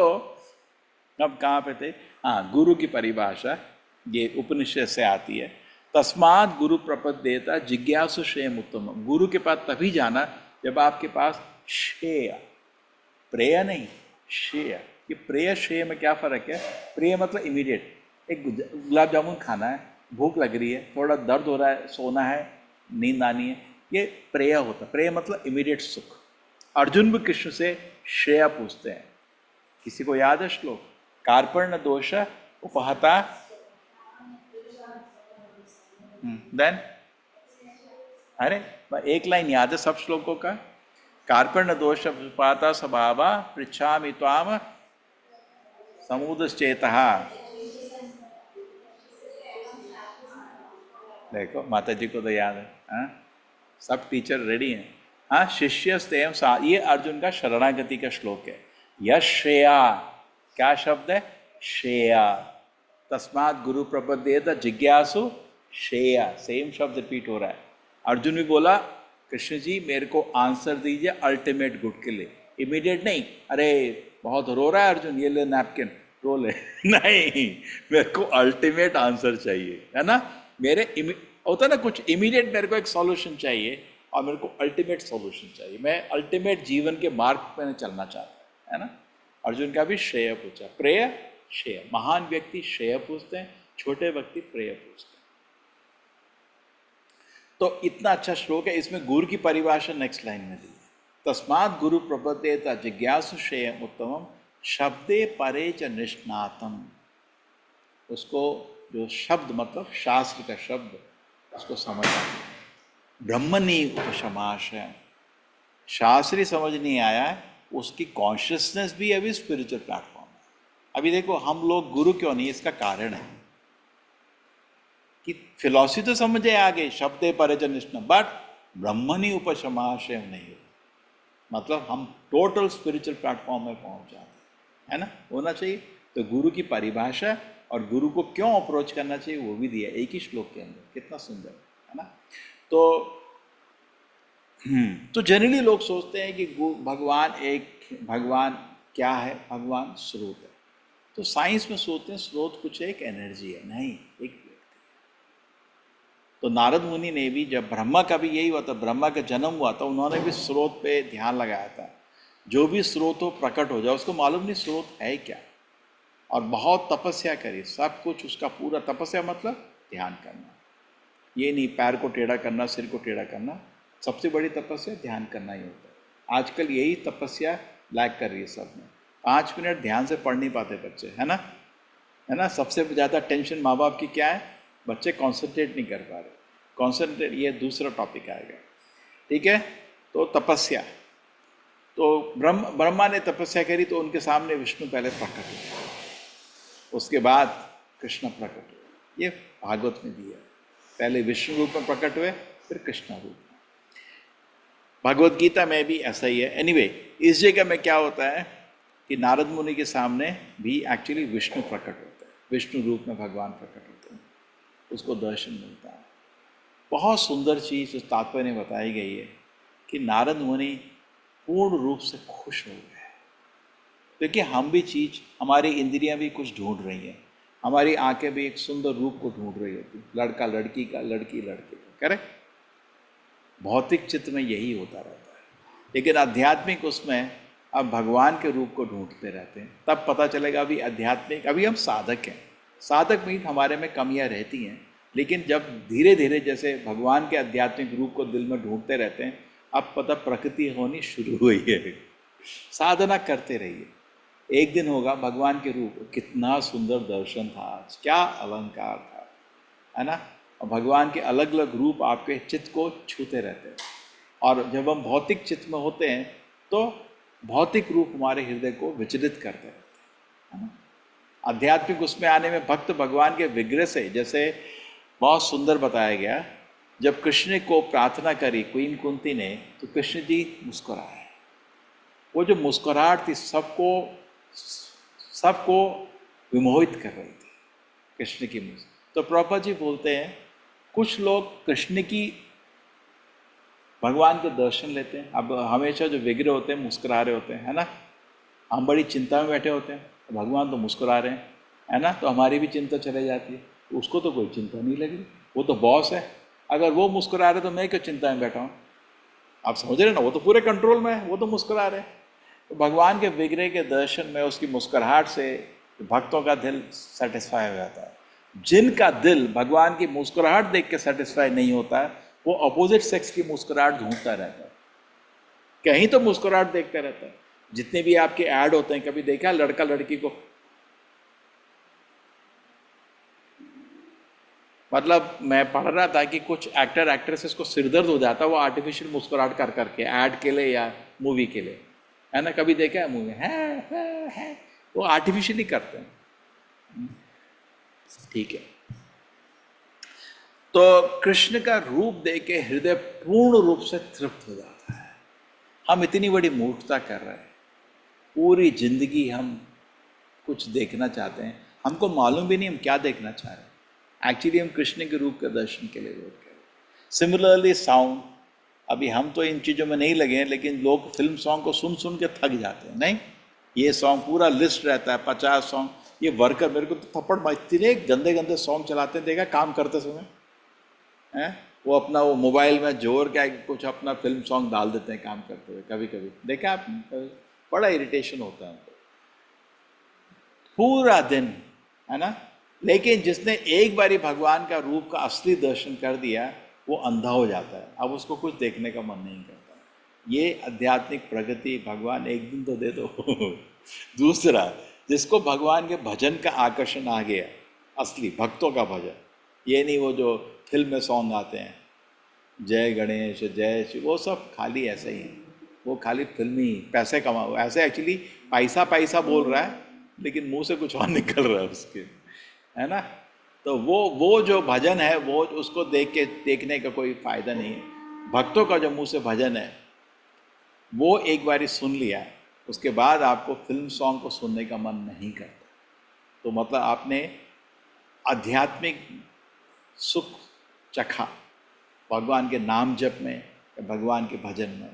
अब कहाँ पे थे, हाँ, गुरु की परिभाषा ये उपनिषद से आती है। तस्मात् गुरु प्रपद्येता जिज्ञासु श्रेयम उत्तम, गुरु के पास तभी जाना जब आपके पास श्रेय, प्रेय नहीं, श्रेय। ये प्रेय श्रेय में क्या फ़र्क है। प्रेय मतलब इमीडिएट, एक गुलाब जामुन खाना है, भूख लग रही है, थोड़ा दर्द हो रहा है, सोना है, नींद आनी है, ये प्रेय होता है। प्रेय मतलब इमीडिएट सुख। अर्जुन भी कृष्ण से श्रेय पूछते हैं। किसी को याद है श्लोक, कार्पण्य दोष उपहता, देन, अरे एक लाइन याद है सब श्लोकों का। कार्पण्य दोष उपहता स्वभावा पृच्छामि त्वाम समुदश्चेतः। देखो माता जी को तो याद है, हाँ? सब टीचर रेडी हैं। हाँ, शिष्यस्तेम सा, ये अर्जुन का शरणागति का श्लोक है। यश श्रेया, क्या शब्द है, श्रेया। तस्मात् गुरु प्रपद्येत जिज्ञासु श्रेया, सेम शब्द रिपीट हो रहा है। अर्जुन भी बोला, कृष्ण जी मेरे को आंसर दीजिए अल्टीमेट गुड के लिए, इमीडिएट नहीं। अरे बहुत रो रहा है अर्जुन, ये ले नैपकिन, रो ले नहीं, मेरे को अल्टीमेट आंसर चाहिए, है ना। मेरे होता ना कुछ इमीडिएट, मेरे को एक सॉल्यूशन चाहिए और मेरे को अल्टीमेट सॉल्यूशन चाहिए। मैं अल्टीमेट जीवन के मार्ग पर चलना चाहता हूँ, है ना। अर्जुन का भी श्रेय पूछा, प्रेय श्रेय। महान व्यक्ति श्रेय पूछते हैं, छोटे व्यक्ति प्रेय पूछते हैं। तो इतना अच्छा श्लोक है। इसमें गुरु की परिभाषा नेक्स्ट लाइन में दी है। तस्मात् गुरु प्रपद्येत जिज्ञासु श्रेयम उत्तमम शब्दे परे च निष्णातम। उसको जो शब्द मतलब शास्त्र का शब्द, उसको समझना। ब्रह्मणि उपशमाशय, शास्त्री समझ नहीं आया है, उसकी कॉन्शियसनेस भी अभी स्पिरिचुअल प्लेटफॉर्म है। अभी देखो हम लोग गुरु क्यों नहीं, इसका कारण है कि फिलॉसफी तो समझे आगे, शब्दे परे च निष्णातम, बट ब्रह्मणि उपशमाशय नहीं हो, मतलब हम टोटल स्पिरिचुअल प्लेटफॉर्म में पहुंच जाते हैं, है ना। होना चाहिए। तो गुरु की परिभाषा और गुरु को क्यों अप्रोच करना चाहिए वो भी दिया एक ही श्लोक के अंदर, कितना सुंदर, है ना। तो जनरली लोग सोचते हैं कि भगवान क्या है, भगवान स्रोत है। तो साइंस में सोचते हैं स्रोत कुछ एक एनर्जी है, नहीं, एक व्यक्ति है। तो नारद मुनि ने भी, जब ब्रह्मा का भी यही हुआ था, ब्रह्मा का जन्म हुआ था, उन्होंने भी स्रोत पे ध्यान लगाया था। जो भी स्रोत हो प्रकट हो जाए, उसको मालूम नहीं स्रोत है क्या, और बहुत तपस्या करी, सब कुछ उसका पूरा। तपस्या मतलब ध्यान करना, ये नहीं पैर को टेढ़ा करना, सिर को टेढ़ा करना। सबसे बड़ी तपस्या ध्यान करना ही होता है। आजकल यही तपस्या लैग कर रही है सब में। 5 मिनट ध्यान से पढ़ नहीं पाते बच्चे, है ना। सबसे ज़्यादा टेंशन माँ बाप की क्या है, बच्चे कॉन्सेंट्रेट नहीं कर पा रहे। कॉन्सेंट्रेट, ये दूसरा टॉपिक आएगा, ठीक है। तो तपस्या, तो ब्रह्मा ने तपस्या करी, तो उनके सामने विष्णु पहले प्रकट हुए, उसके बाद कृष्ण प्रकट हुए। ये भागवत में दिया, पहले विष्णु रूप में प्रकट हुए, फिर कृष्ण रूप में। भगवत गीता में भी ऐसा ही है। एनीवे, इस जगह में क्या होता है कि नारद मुनि के सामने भी एक्चुअली विष्णु प्रकट होता है, विष्णु रूप में भगवान प्रकट होते हैं, उसको दर्शन मिलता है। बहुत सुंदर चीज़ उस तात्पर्य में बताई गई है कि नारद मुनि पूर्ण रूप से खुश हो गए, क्योंकि हम भी चीज़, हमारी इंद्रियां भी कुछ ढूंढ रही हैं, हमारी आंखें भी एक सुंदर रूप को ढूंढ रही होती, लड़का लड़की का, लड़की लड़के का, करेक्ट। भौतिक चित्त में यही होता रहता है, लेकिन आध्यात्मिक उसमें अब भगवान के रूप को ढूंढते रहते हैं। तब पता चलेगा अभी आध्यात्मिक, अभी हम साधक हैं, साधक में हमारे में कमियां रहती हैं, लेकिन जब धीरे धीरे जैसे भगवान के आध्यात्मिक रूप को दिल में ढूंढते रहते हैं, अब पता प्रकृति होनी शुरू हुई है। साधना करते रहिए, एक दिन होगा भगवान के रूप। कितना सुंदर दर्शन था आज, क्या अलंकार था, है ना। और भगवान के अलग अलग रूप आपके चित्त को छूते रहते हैं, और जब हम भौतिक चित्त में होते हैं तो भौतिक रूप हमारे हृदय को विचलित करते रहते हैं, है ना। आध्यात्मिक उसमें आने में भक्त भगवान के विग्रह से, जैसे बहुत सुंदर बताया गया, जब कृष्ण को प्रार्थना करी क्वीन कुंती ने, तो कृष्ण जी मुस्कुराए। वो जो मुस्कुराहट थी सबको सबको विमोहित कर रही थी, कृष्ण की मुस्कुराहट। तो प्रभुपाद जी बोलते हैं कुछ लोग कृष्ण की भगवान के दर्शन लेते हैं, अब हमेशा जो विग्रह होते हैं मुस्कुरा रहे होते हैं, है ना। हम बड़ी चिंता में बैठे होते हैं, तो भगवान तो मुस्कुरा रहे हैं, है ना, तो हमारी भी चिंता चले जाती है। उसको तो कोई चिंता नहीं लगी, वो तो बॉस है। अगर वो मुस्कुरा रहे तो मैं क्यों चिंता में बैठा हूँ? आप समझ रहे ना, वो तो पूरे कंट्रोल में है, वो तो मुस्कुरा रहे हैं। तो भगवान के विग्रह के दर्शन में उसकी मुस्कुराहट से भक्तों का दिल सेटिस्फाई हो जाता है। जिनका दिल भगवान की मुस्कुराहट देख के सेटिस्फाई नहीं होता है, वो अपोजिट सेक्स की मुस्कुराहट ढूंढता रहता है, कहीं तो मुस्कुराहट देखता रहता है। जितने भी आपके ऐड होते हैं, कभी देखा लड़का लड़की को, मतलब मैं पढ़ रहा था कि कुछ एक्टर एक्ट्रेसेस को सिरदर्द हो जाता है, वो आर्टिफिशियल मुस्कुराहट कर करके ऐड के लिए या मूवी के लिए, है ना। कभी देखा है मूवी है वो आर्टिफिशियली करते हैं, ठीक है। तो कृष्ण का रूप देख के हृदय पूर्ण रूप से तृप्त हो जाता है। हम इतनी बड़ी मूर्खता कर रहे हैं, पूरी जिंदगी हम कुछ देखना चाहते हैं, हमको मालूम भी नहीं हम क्या देखना चाह रहे हैं। एक्चुअली हम कृष्ण के रूप के दर्शन के लिए वेट कर रहे हैं। सिमिलरली साउंड, अभी हम तो इन चीज़ों में नहीं लगे हैं, लेकिन लोग फिल्म सॉन्ग को सुन सुन के थक जाते हैं। नहीं, ये सॉन्ग पूरा लिस्ट रहता है, 50 सॉन्ग। ये वर्कर मेरे को तो थप्पड़ मार, इतने गंदे गंदे सॉन्ग चलाते हैं, देखा काम करते समय हैं, वो अपना वो मोबाइल में जोर क्या कुछ अपना फिल्म सॉन्ग डाल देते हैं काम करते हुए। कभी कभी देखा आपने, बड़ा इरिटेशन होता है उनको पूरा दिन, है ना। लेकिन जिसने एक बारी भगवान का रूप का असली दर्शन कर दिया, वो अंधा हो जाता है, अब उसको कुछ देखने का मन नहीं करता। ये आध्यात्मिक प्रगति भगवान एक दिन तो दे दो। दूसरा, जिसको भगवान के भजन का आकर्षण आ गया, असली भक्तों का भजन, ये नहीं वो जो फिल्म में सॉन्ग आते हैं, जय गणेश जय शिव, वो सब खाली ऐसे ही है, वो खाली फिल्मी पैसे कमाओ ऐसे। एक्चुअली पैसा पैसा बोल रहा है, लेकिन मुंह से कुछ और निकल रहा है उसके, है ना। तो वो जो भजन है, वो उसको देखने का कोई फायदा नहीं है। भक्तों का जो मुंह से भजन है, वो एक बारी सुन लिया, उसके बाद आपको फिल्म सॉन्ग को सुनने का मन नहीं करता। तो मतलब आपने आध्यात्मिक सुख चखा भगवान के नाम जप में या भगवान के भजन में।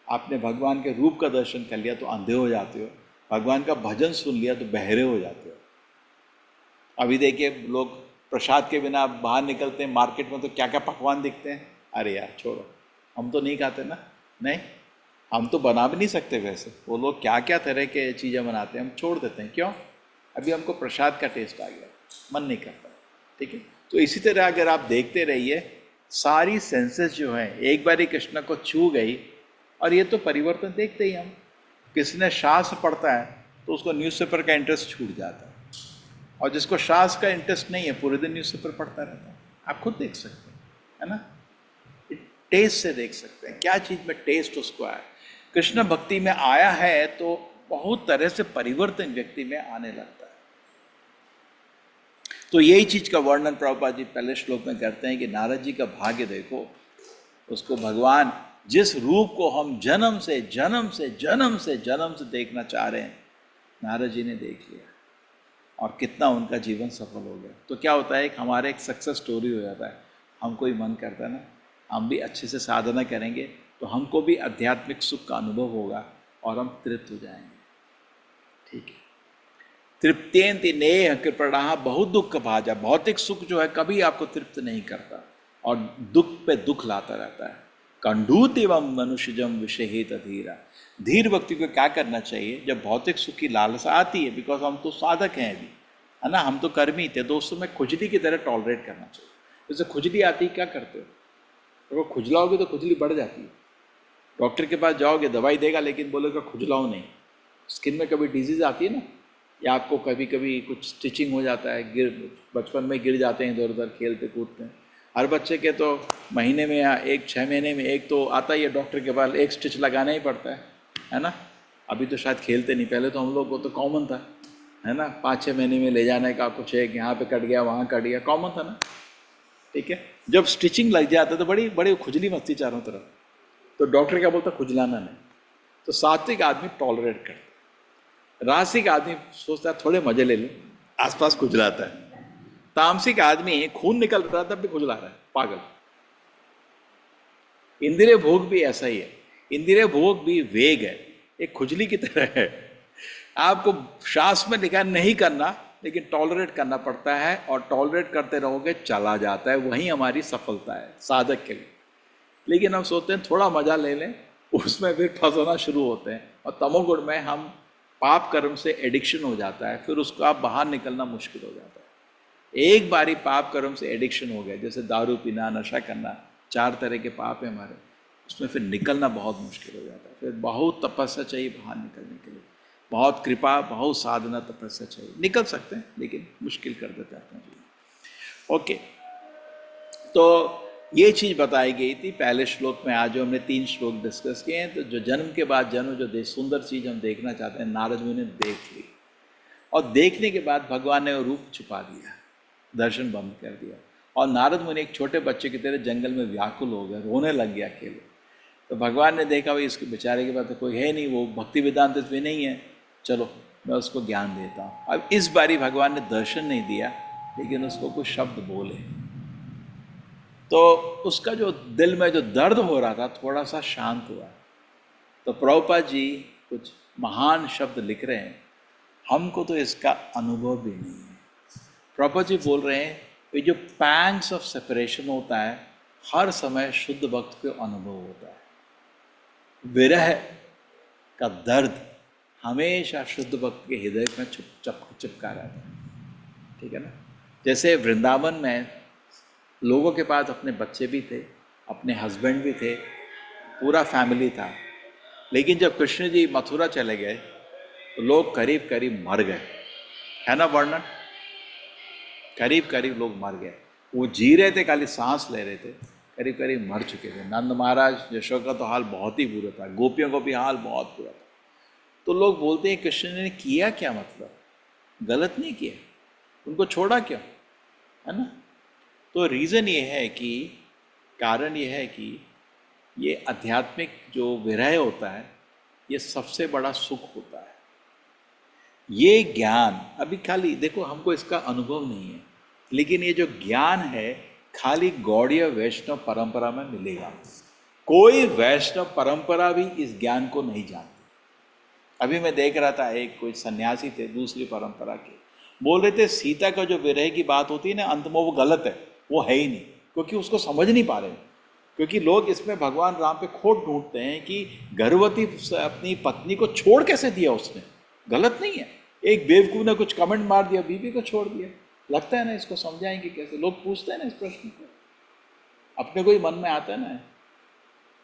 आपने भगवान के रूप का दर्शन कर लिया तो अंधे हो जाते हो, भगवान का भजन सुन लिया तो बहरे हो जाते हो। अभी देखिए लोग प्रसाद के बिना बाहर निकलते हैं मार्केट में तो क्या क्या पकवान दिखते हैं। अरे यार छोड़ो, हम तो नहीं खाते ना, नहीं, हम तो बना भी नहीं सकते। वैसे वो लोग क्या क्या तरह के चीज़ें बनाते हैं, हम छोड़ देते हैं। क्यों? अभी हमको प्रसाद का टेस्ट आ गया, मन नहीं करता, ठीक है। तो इसी तरह अगर आप देखते रहिए, सारी सेंसेस जो हैं एक बारी कृष्ण को छू गई, और ये तो परिवर्तन देखते ही हम। किसी ने शास्त्र पढ़ता है तो उसको न्यूज़पेपर का इंटरेस्ट छूट जाता है, और जिसको शास्त्र का इंटरेस्ट नहीं है पूरे दिन न्यूज़पेपर पढ़ता रहता है। आप खुद देख सकते हैं, है ना, टेस्ट से देख सकते हैं क्या चीज़ में टेस्ट उसको आया। कृष्ण भक्ति में आया है तो बहुत तरह से परिवर्तन व्यक्ति में आने लगता है। तो यही चीज़ का वर्णन प्रभुपाद जी पहले श्लोक में करते हैं कि नारद जी का भाग्य देखो, उसको भगवान जिस रूप को हम जन्म से जन्म से जन्म से जन्म से देखना चाह रहे हैं, नारद जी ने देख लिया, और कितना उनका जीवन सफल हो गया। तो क्या होता है, एक हमारे एक सक्सेस स्टोरी हो जाता है। हमको ही मन करता है ना, हम भी अच्छे से साधना करेंगे तो हमको भी आध्यात्मिक सुख का अनुभव होगा और हम तृप्त हो जाएंगे, ठीक है। तृप्त्येन्ति नेह कृपणः बहु दुख भाजा। भौतिक सुख जो है कभी आपको तृप्त नहीं करता और दुख पे दुख लाता रहता है। कंडूत एवं मनुष्यजम विषहित धीरा। धीर व्यक्ति को क्या करना चाहिए, जब भौतिक सुख की लालसा आती है, बिकॉज हम तो साधक हैं अभी, है ना, हम तो कर्मी थे, तो उस समय खुजली की तरह टॉलरेट करना चाहिए। जैसे खुजली आती है क्या करते हो, अगर खुजलाओगे तो खुजली बढ़ जाती है। डॉक्टर के पास जाओगे, दवाई देगा, लेकिन बोलेगा खुजलाओ नहीं। स्किन में कभी डिजीज़ आती है ना, या आपको कभी कभी कुछ स्टिचिंग हो जाता है, बचपन में गिर जाते हैं इधर उधर खेलते कूदते हैं। हर बच्चे के तो महीने में या 6 महीने में एक तो आता ही है डॉक्टर के पास, एक स्टिच लगाना ही पड़ता है ना। अभी तो शायद खेलते नहीं, पहले तो हम लोग को तो कॉमन था, है ना, 5-6 महीने में ले जाने का, कुछ एक यहाँ पे कट गया वहाँ कट गया, कॉमन था ना, ठीक है। जब स्टिचिंग लग जाता तो बड़ी बड़ी खुजली मचती चारों तरफ, तो डॉक्टर क्या बोलता, खुजलाना नहीं। तो सात्विक आदमी टॉलरेट करता है, रासिक आदमी सोचता है थोड़े मजे ले लो, आसपास खुजलाता है। तामसिक आदमी खून निकल रहा तब भी खुजला रहा है, पागल। इंद्रिय भोग भी ऐसा ही है, इंद्रिय भोग भी वेग है, एक खुजली की तरह है। आपको शास्त्र में लिखा नहीं करना, लेकिन टॉलरेट करना पड़ता है, और टॉलरेट करते रहोगे चला जाता है, वही हमारी सफलता है साधक के लिए। लेकिन हम सोचते हैं थोड़ा मजा ले लें, उसमें फिर फंसना शुरू होते हैं, और तमोगुण में हम पाप कर्म से एडिक्शन हो जाता है, फिर उसको आप बाहर निकलना मुश्किल हो जाता है। एक बारी पाप कर्म से एडिक्शन हो गया, जैसे दारू पीना, नशा करना, 4 तरह के पाप है हमारे, उसमें फिर निकलना बहुत मुश्किल हो जाता है। फिर बहुत तपस्या चाहिए बाहर निकलने के लिए, बहुत कृपा, बहुत साधना, तपस्या चाहिए। निकल सकते हैं, लेकिन मुश्किल कर देते हैं अपना जीवन। ओके, तो ये चीज़ बताई गई थी पहले श्लोक में। आज जो हमने 3 श्लोक डिस्कस किए हैं, तो जो जन्म के बाद जन्म, जो सुंदर चीज़ हम देखना चाहते हैं, नारद मुनि ने देख ली, और देखने के बाद भगवान ने वो रूप छुपा दिया, दर्शन बंद कर दिया, और नारद मुनि एक छोटे बच्चे की तरह जंगल में व्याकुल हो गए, रोने लग गया अकेले। तो भगवान ने देखा भाई इसके बेचारे के पास तो कोई है नहीं, वो भक्ति वेदांत भी नहीं है, चलो मैं उसको ज्ञान देता हूँ। अब इस बारी भगवान ने दर्शन नहीं दिया, लेकिन उसको कुछ शब्द बोले, तो उसका जो दिल में जो दर्द हो रहा था थोड़ा सा शांत हुआ। तो प्रभुपाद जी कुछ महान शब्द लिख रहे हैं, हमको तो इसका अनुभव भी नहीं है। प्रभुपाद जी बोल रहे हैं, ये जो पैंग्स ऑफ सेपरेशन होता है, हर समय शुद्ध भक्त को अनुभव होता है। विरह का दर्द हमेशा शुद्ध भक्त के हृदय में चिपका रहता है, ठीक है ना। जैसे वृंदावन में लोगों के पास अपने बच्चे भी थे, अपने हस्बैंड भी थे, पूरा फैमिली था, लेकिन जब कृष्ण जी मथुरा चले गए तो लोग करीब करीब मर गए, है ना वर्णन, करीब करीब लोग मर गए। वो जी रहे थे, खाली सांस ले रहे थे, करीब करीब मर चुके थे। नंद महाराज, यशोदा का तो हाल बहुत ही बुरा था, गोपियों को भी हाल बहुत बुरा था। तो लोग बोलते हैं कृष्ण ने किया क्या, मतलब गलत नहीं किया, उनको छोड़ा क्यों, है ना। तो रीज़न ये है कि, कारण ये है कि ये आध्यात्मिक जो विरह होता है, ये सबसे बड़ा सुख होता है। ये ज्ञान अभी खाली देखो, हमको इसका अनुभव नहीं है, लेकिन ये जो ज्ञान है खाली गौड़ीय वैष्णव परंपरा में मिलेगा। कोई वैष्णव परंपरा भी इस ज्ञान को नहीं जानती। अभी मैं देख रहा था, एक कोई सन्यासी थे दूसरी परंपरा के, बोल रहे थे सीता का जो विरह की बात होती है ना, अंत में वो गलत है, वो है ही नहीं, क्योंकि उसको समझ नहीं पा रहे। क्योंकि लोग इसमें भगवान राम पे खोट ढूंढते हैं कि गर्भवती अपनी पत्नी को छोड़ कैसे दिया उसने, गलत नहीं है। एक बेवकूफ़ ने कुछ कमेंट मार दिया, बीवी को छोड़ दिया, लगता है ना इसको समझाएंगे कैसे। लोग पूछते हैं ना इस प्रश्न को, अपने को ही मन में आता है ना,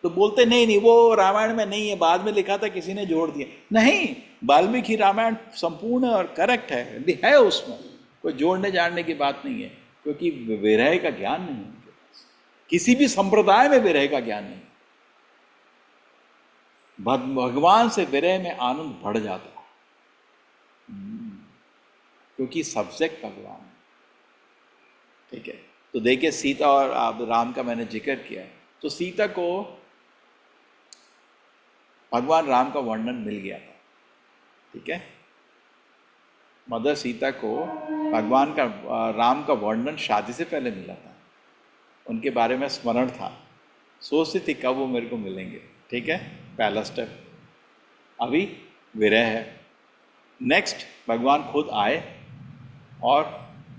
तो बोलते नहीं नहीं वो रामायण में नहीं है, बाद में लिखा था किसी ने जोड़ दिया। नहीं, वाल्मीकि रामायण संपूर्ण और करेक्ट है उसमें कोई जोड़ने जाड़ने की बात नहीं है, क्योंकि विरह का ज्ञान नहीं है उनके पास, किसी भी संप्रदाय में विरह का ज्ञान नहीं। भगवान से विरह में आनंद बढ़ जाता है, क्योंकि सब्जेक्ट भगवान है, ठीक है। तो देखिए सीता और राम का मैंने जिक्र किया, तो सीता को भगवान राम का वर्णन मिल गया था, ठीक है। मदर सीता को भगवान का राम का वर्णन शादी से पहले मिला था, उनके बारे में स्मरण था, सोचती थी कब वो मेरे को मिलेंगे, ठीक है। पहला स्टेप। अभी विरह है, नेक्स्ट भगवान खुद आए और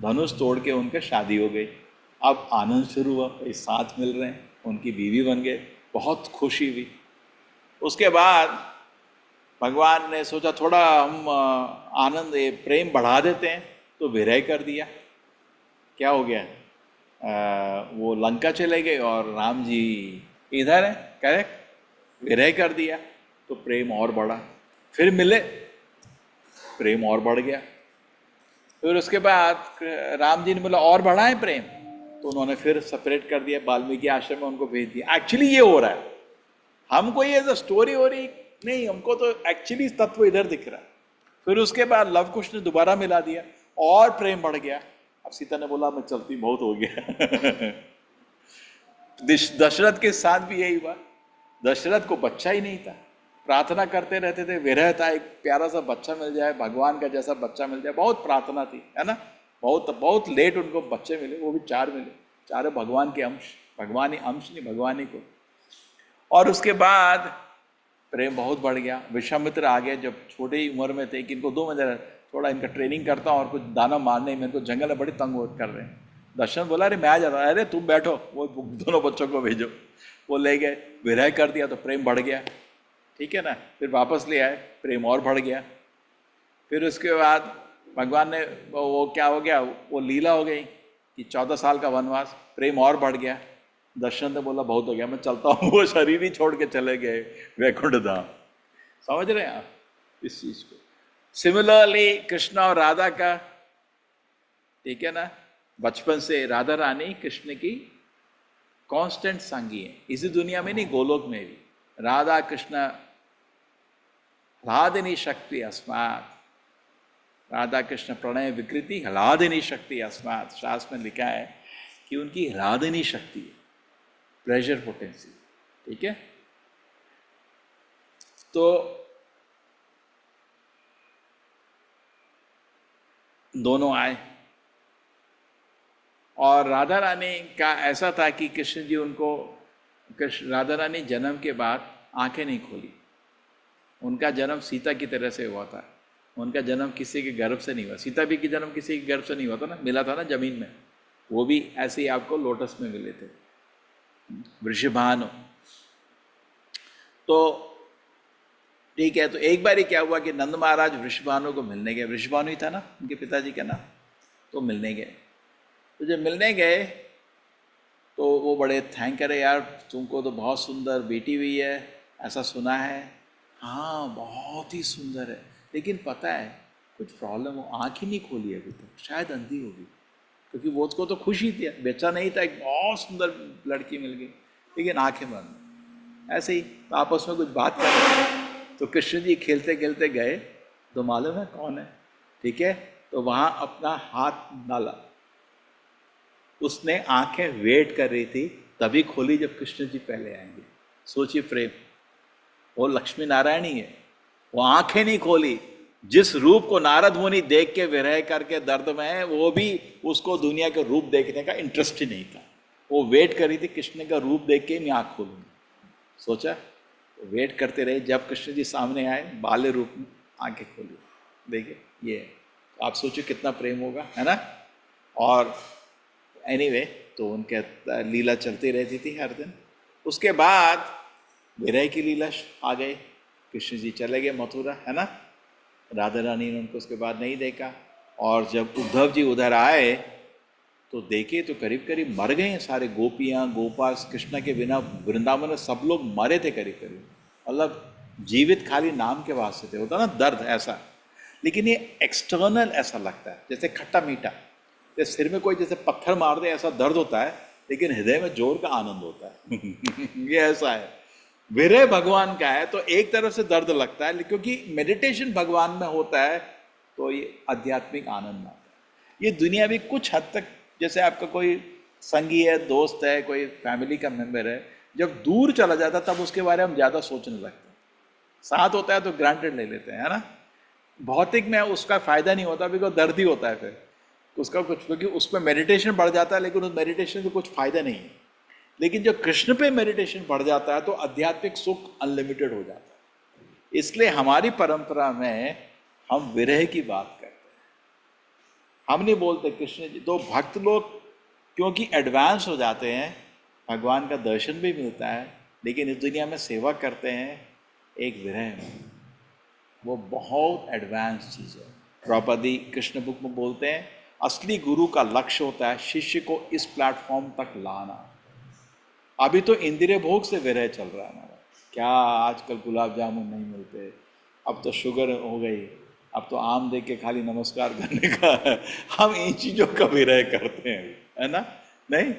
धनुष तोड़ के उनके शादी हो गई। अब आनंद शुरू हुआ, ये साथ मिल रहे हैं, उनकी बीवी बन गए, बहुत खुशी हुई। उसके बाद भगवान ने सोचा थोड़ा हम आनंद ये प्रेम बढ़ा देते हैं, तो विरह कर दिया। क्या हो गया? वो लंका चले गए और राम जी इधर है, करेक्ट, विरह कर दिया तो प्रेम और बढ़ा। फिर मिले, प्रेम और बढ़ गया। फिर उसके बाद राम जी ने बोला और बढ़ाएं प्रेम, तो उन्होंने फिर सेपरेट कर दिया, वाल्मीकि आश्रम में उनको भेज दिया। एक्चुअली ये हो रहा है, हमको ये जो स्टोरी हो रही नहीं, हमको तो एक्चुअली तत्व इधर दिख रहा है। फिर उसके बाद लव कुश ने दोबारा मिला दिया और प्रेम बढ़ गया। अब सीता ने बोला मैं चलती, बहुत हो गया। दशरथ के साथ भी यही हुआ। दशरथ को बच्चा ही नहीं था, प्रार्थना करते रहते थे, विरह था, एक प्यारा सा बच्चा मिल जाए, भगवान का जैसा बच्चा मिल जाए, बहुत प्रार्थना थी, है ना। बहुत लेट उनको बच्चे मिले, वो भी 4 मिले, चारों भगवान के अंश, भगवानी अंश नहीं, भगवानी को। और उसके बाद प्रेम बहुत बढ़ गया। विश्वामित्र आ गए जब छोटे ही उम्र में थे कि इनको 2 महीने थोड़ा इनका ट्रेनिंग करता हूँ और कुछ दाना मारने में इनको जंगल में बड़ी तंग कर रहे हैं। दर्शन बोला अरे मैं आ जाता, अरे तुम बैठो, वो दोनों बच्चों को भेजो। वो ले गए, विरह कर दिया तो प्रेम बढ़ गया, ठीक है ना। फिर वापस ले आए, प्रेम और बढ़ गया। फिर उसके बाद भगवान ने वो क्या हो गया, वो लीला हो गई कि 14 साल का वनवास, प्रेम और बढ़ गया। दर्शन ने बोला बहुत हो गया, मैं चलता हूँ। वो शरीर ही छोड़ के चले गए वैकुंठ धाम। समझ रहे हैं आप इस चीज को। सिमिलरली कृष्ण और राधा का, ठीक है ना, बचपन से राधा रानी कृष्ण की कांस्टेंट संगी है, इसी दुनिया में नहीं, गोलोक में भी। राधा कृष्ण ह्लादिनी शक्ति अस्मात्, राधा कृष्ण प्रणय विकृति ह्लादिनी शक्ति अस्मात्। शास्त्र में लिखा है कि उनकी ह्लादिनी शक्ति है, प्लेजर पोटेंसी, ठीक है। तो दोनों आए और राधा रानी का ऐसा था कि कृष्ण जी उनको, राधा रानी जन्म के बाद आंखें नहीं खोली। उनका जन्म सीता की तरह से हुआ था, उनका जन्म किसी के गर्भ से नहीं हुआ। सीता भी की जन्म किसी के गर्भ से नहीं हुआ था ना, मिला था ना जमीन में, वो भी ऐसे ही आपको लोटस में मिले थे, वृषभानु। तो ठीक है, तो एक बार ही क्या हुआ कि नंद महाराज वृषभानु को मिलने गए, वृषभानु ही था ना उनके पिताजी का नाम, तो मिलने गए। तो जब मिलने गए तो वो बड़े थैंक करे, यार तुमको तो बहुत सुंदर बेटी हुई है, ऐसा सुना है। हाँ बहुत ही सुंदर है, लेकिन पता है कुछ प्रॉब्लम, हो आँख ही नहीं खोली अभी तक, शायद अंधी होगी। क्योंकि वो उसको तो खुशी थी, बेचा नहीं था, एक बहुत सुंदर लड़की मिल गई, लेकिन आंखें बंद। ऐसे ही तो आपस में कुछ बात कर रहे थे, तो कृष्ण जी खेलते खेलते गए, तो मालूम है कौन है, ठीक है। तो वहाँ अपना हाथ डाला, उसने आंखें वेट कर रही थी, तभी खोली जब कृष्ण जी पहले आएंगे। सोचिए प्रेम, वो लक्ष्मी नारायण ही है, वो आंखें नहीं खोली। जिस रूप को नारद मुनि देख के विरह करके दर्द में है, वो भी उसको दुनिया के रूप देखने का इंटरेस्ट ही नहीं था। वो वेट कर रही थी कृष्ण का रूप देख के मैं आँख खोलूंगी। सोचा, तो वेट करते रहे, जब कृष्ण जी सामने आए बाल्य रूप में, आंखें खोली, देखिए ये है। तो आप सोचिए कितना प्रेम होगा, है ना। और एनीवे तो उनके लीला चलती रहती थी हर दिन। उसके बाद विरह की लीला आ गई, कृष्ण जी चले गए मथुरा, है ना। राधा रानी ने उनको उसके बाद नहीं देखा। और जब उद्धव जी उधर आए तो देखे तो करीब करीब मर गए हैं सारे, गोपियाँ गोपाल। कृष्ण के बिना वृंदावन में सब लोग मरे थे करीब करीब, मतलब जीवित खाली नाम के वास्ते थे। होता ना दर्द ऐसा, लेकिन ये एक्सटर्नल ऐसा लगता है जैसे खट्टा मीठा, जैसे सिर में कोई जैसे पत्थर मार दे ऐसा दर्द होता है, लेकिन हृदय में जोर का आनंद होता है। ये ऐसा है। विरह भगवान का है तो एक तरफ से दर्द लगता है, क्योंकि मेडिटेशन भगवान में होता है तो ये आध्यात्मिक आनंद आता है। ये दुनिया भी कुछ हद तक, जैसे आपका कोई संगी है, दोस्त है, कोई फैमिली का मेंबर है, जब दूर चला जाता तब उसके बारे में हम ज़्यादा सोचने लगते हैं। साथ होता है तो ग्रांटेड ले लेते हैं, है ना। भौतिक में उसका फायदा नहीं होता, बिकॉज दर्द ही होता है फिर उसका कुछ, क्योंकि उसमें मेडिटेशन बढ़ जाता है, लेकिन उस मेडिटेशन से कुछ फायदा नहीं है। लेकिन जब कृष्ण पे मेडिटेशन बढ़ जाता है तो आध्यात्मिक सुख अनलिमिटेड हो जाता है। इसलिए हमारी परंपरा में हम विरह की बात करते हैं, हम नहीं बोलते कृष्ण जी। तो भक्त लोग क्योंकि एडवांस हो जाते हैं, भगवान का दर्शन भी मिलता है, लेकिन इस दुनिया में सेवा करते हैं एक विरह में, वो बहुत एडवांस चीज़ है। द्रौपदी कृष्ण बुक में बोलते हैं असली गुरु का लक्ष्य होता है शिष्य को इस प्लेटफॉर्म तक लाना। अभी तो इंद्रिय भोग से विरह चल रहा है हमारा, क्या आजकल गुलाब जामुन नहीं मिलते, अब तो शुगर हो गई, अब तो आम देख के खाली नमस्कार करने का है। हम इन चीज़ों का विरह करते हैं, है ना? नहीं,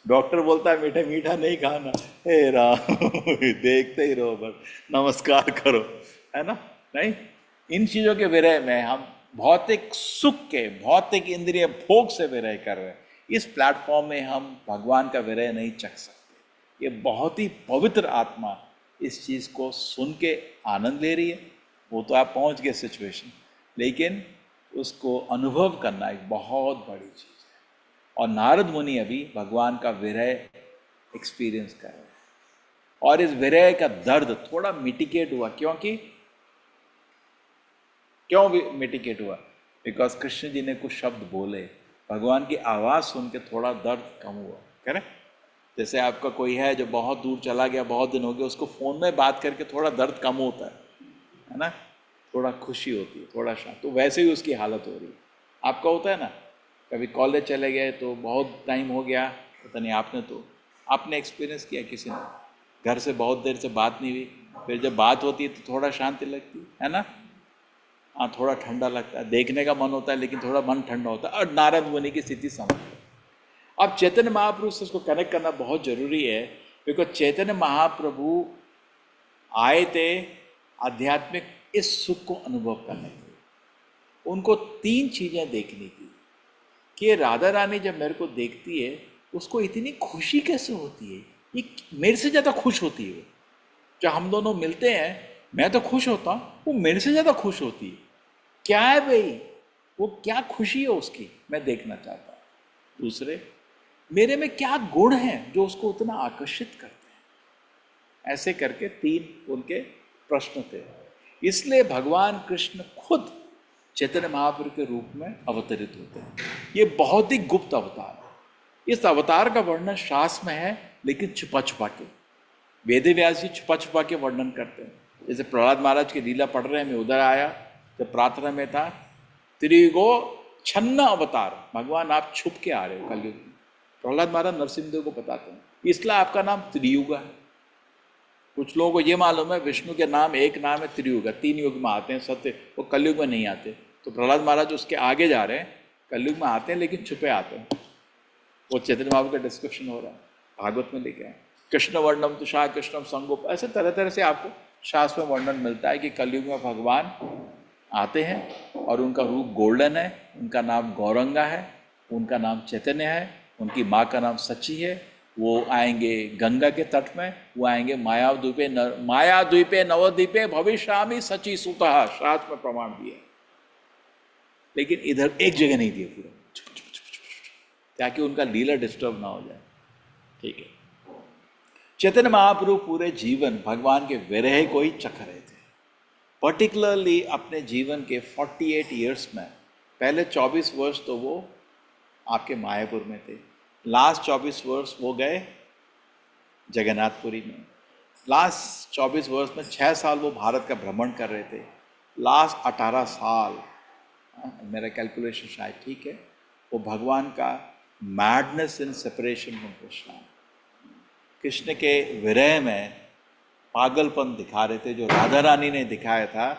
डॉक्टर बोलता है मीठा मीठा नहीं खाना, हे राम देखते ही रहो बस, नमस्कार करो, है ना? नहीं, इन चीज़ों के विरह में हम भौतिक सुख के, भौतिक इंद्रिय भोग से विरह कर रहे हैं। इस प्लेटफॉर्म में हम भगवान का विरह नहीं चख सकते। ये बहुत ही पवित्र आत्मा इस चीज़ को सुन के आनंद ले रही है, वो तो आप पहुंच गए सिचुएशन, लेकिन उसको अनुभव करना एक बहुत बड़ी चीज़ है। और नारद मुनि अभी भगवान का विरह एक्सपीरियंस कर रहे हैं, और इस विरह का दर्द थोड़ा मिटिकेट हुआ। क्यों मिटिकेट हुआ? बिकॉज कृष्ण जी ने कुछ शब्द बोले, भगवान की आवाज़ सुन के थोड़ा दर्द कम हुआ। करेक्ट? जैसे आपका कोई है जो बहुत दूर चला गया, बहुत दिन हो गए, उसको फ़ोन में बात करके थोड़ा दर्द कम होता है ना? थोड़ा खुशी होती है, थोड़ा शांत, तो वैसे ही उसकी हालत हो रही है। आपका होता है ना, कभी कॉलेज चले गए तो बहुत टाइम हो गया, पता नहीं आपने एक्सपीरियंस किया, किसी ने घर से बहुत देर से बात नहीं हुई, फिर जब बात होती है तो थोड़ा शांति लगती है ना? हाँ, थोड़ा ठंडा लगता है, देखने का मन होता है लेकिन थोड़ा मन ठंडा होता है। और नारद मुनि की स्थिति समझ लो। अब चैतन्य महाप्रभु से इसको कनेक्ट करना बहुत जरूरी है, बिकॉज चैतन्य महाप्रभु आए थे आध्यात्मिक इस सुख को अनुभव करने के लिए। उनको 3 चीज़ें देखनी थी कि राधा रानी जब मेरे को देखती है उसको इतनी खुशी कैसे होती है, ये मेरे से ज़्यादा खुश होती है। जब हम दोनों मिलते हैं मैं तो खुश होता हूँ, वो मेरे से ज़्यादा खुश होती है। क्या है भाई, वो क्या खुशी है उसकी, मैं देखना चाहता हूँ। दूसरे, मेरे में क्या गुण हैं जो उसको उतना आकर्षित करते हैं। ऐसे करके 3 उनके प्रश्न थे। इसलिए भगवान कृष्ण खुद चैतन्य महाप्रभु के रूप में अवतरित होते हैं। ये बहुत ही गुप्त अवतार है। इस अवतार का वर्णन शास्त्र में है, लेकिन छुपा छुपा के। वेद व्यास जी छुपा छुपा के वर्णन करते हैं। जैसे प्रहलाद महाराज की लीला पढ़ रहे हैं, मैं उधर आया जब प्रार्थना में था, त्रियुगो छन्न अवतार, भगवान आप छुप के आ रहे हो कलयुग में। प्रहलाद महाराज नरसिंहदेव को बताते हैं, इसलिए आपका नाम त्रियुगा है। कुछ लोगों को ये मालूम है विष्णु के नाम एक नाम है त्रियुगा, 3 युग में आते हैं सत्य, वो कलयुग में नहीं आते। तो प्रहलाद महाराज उसके आगे जा रहे हैं, कलयुग में आते हैं लेकिन छुपे आते हैं। वो चैतन्य महाप्रभु का डिस्कशन हो रहा है, भागवत में लिखा है, कृष्ण वर्णम तुषार कृष्णम संगोप। ऐसे तरह तरह से आपको शास्त्र में वर्णन मिलता है कि कलयुग में भगवान आते हैं और उनका रूप गोल्डन है, उनका नाम गौरंगा है, उनका नाम चैतन्य है, उनकी माँ का नाम सची है। वो आएंगे गंगा के तट में, वो आएंगे मायाद्वीपे नवद्वीपे भविष्यामि सची सुतः, शास्त्र में प्रमाण दिया। लेकिन इधर एक जगह नहीं दिया पूरा, ताकि उनका लीला डिस्टर्ब ना हो जाए। ठीक है, चैतन्य महाप्रभु पूरे जीवन भगवान के विरह को ही चख रहे थे। पर्टिकुलरली अपने जीवन के 48 ईयर्स में पहले 24 वर्ष तो वो आपके मायापुर में थे, लास्ट 24 वर्ष वो गए जगन्नाथपुरी में, लास्ट 24 वर्ष में 6 साल वो भारत का भ्रमण कर रहे थे, लास्ट 18 साल, मेरा कैलकुलेशन शायद ठीक है, वो भगवान का madness in separation from Krishna, Krishna के विरह में पागलपन दिखा रहे थे, जो राधा रानी ने दिखाया था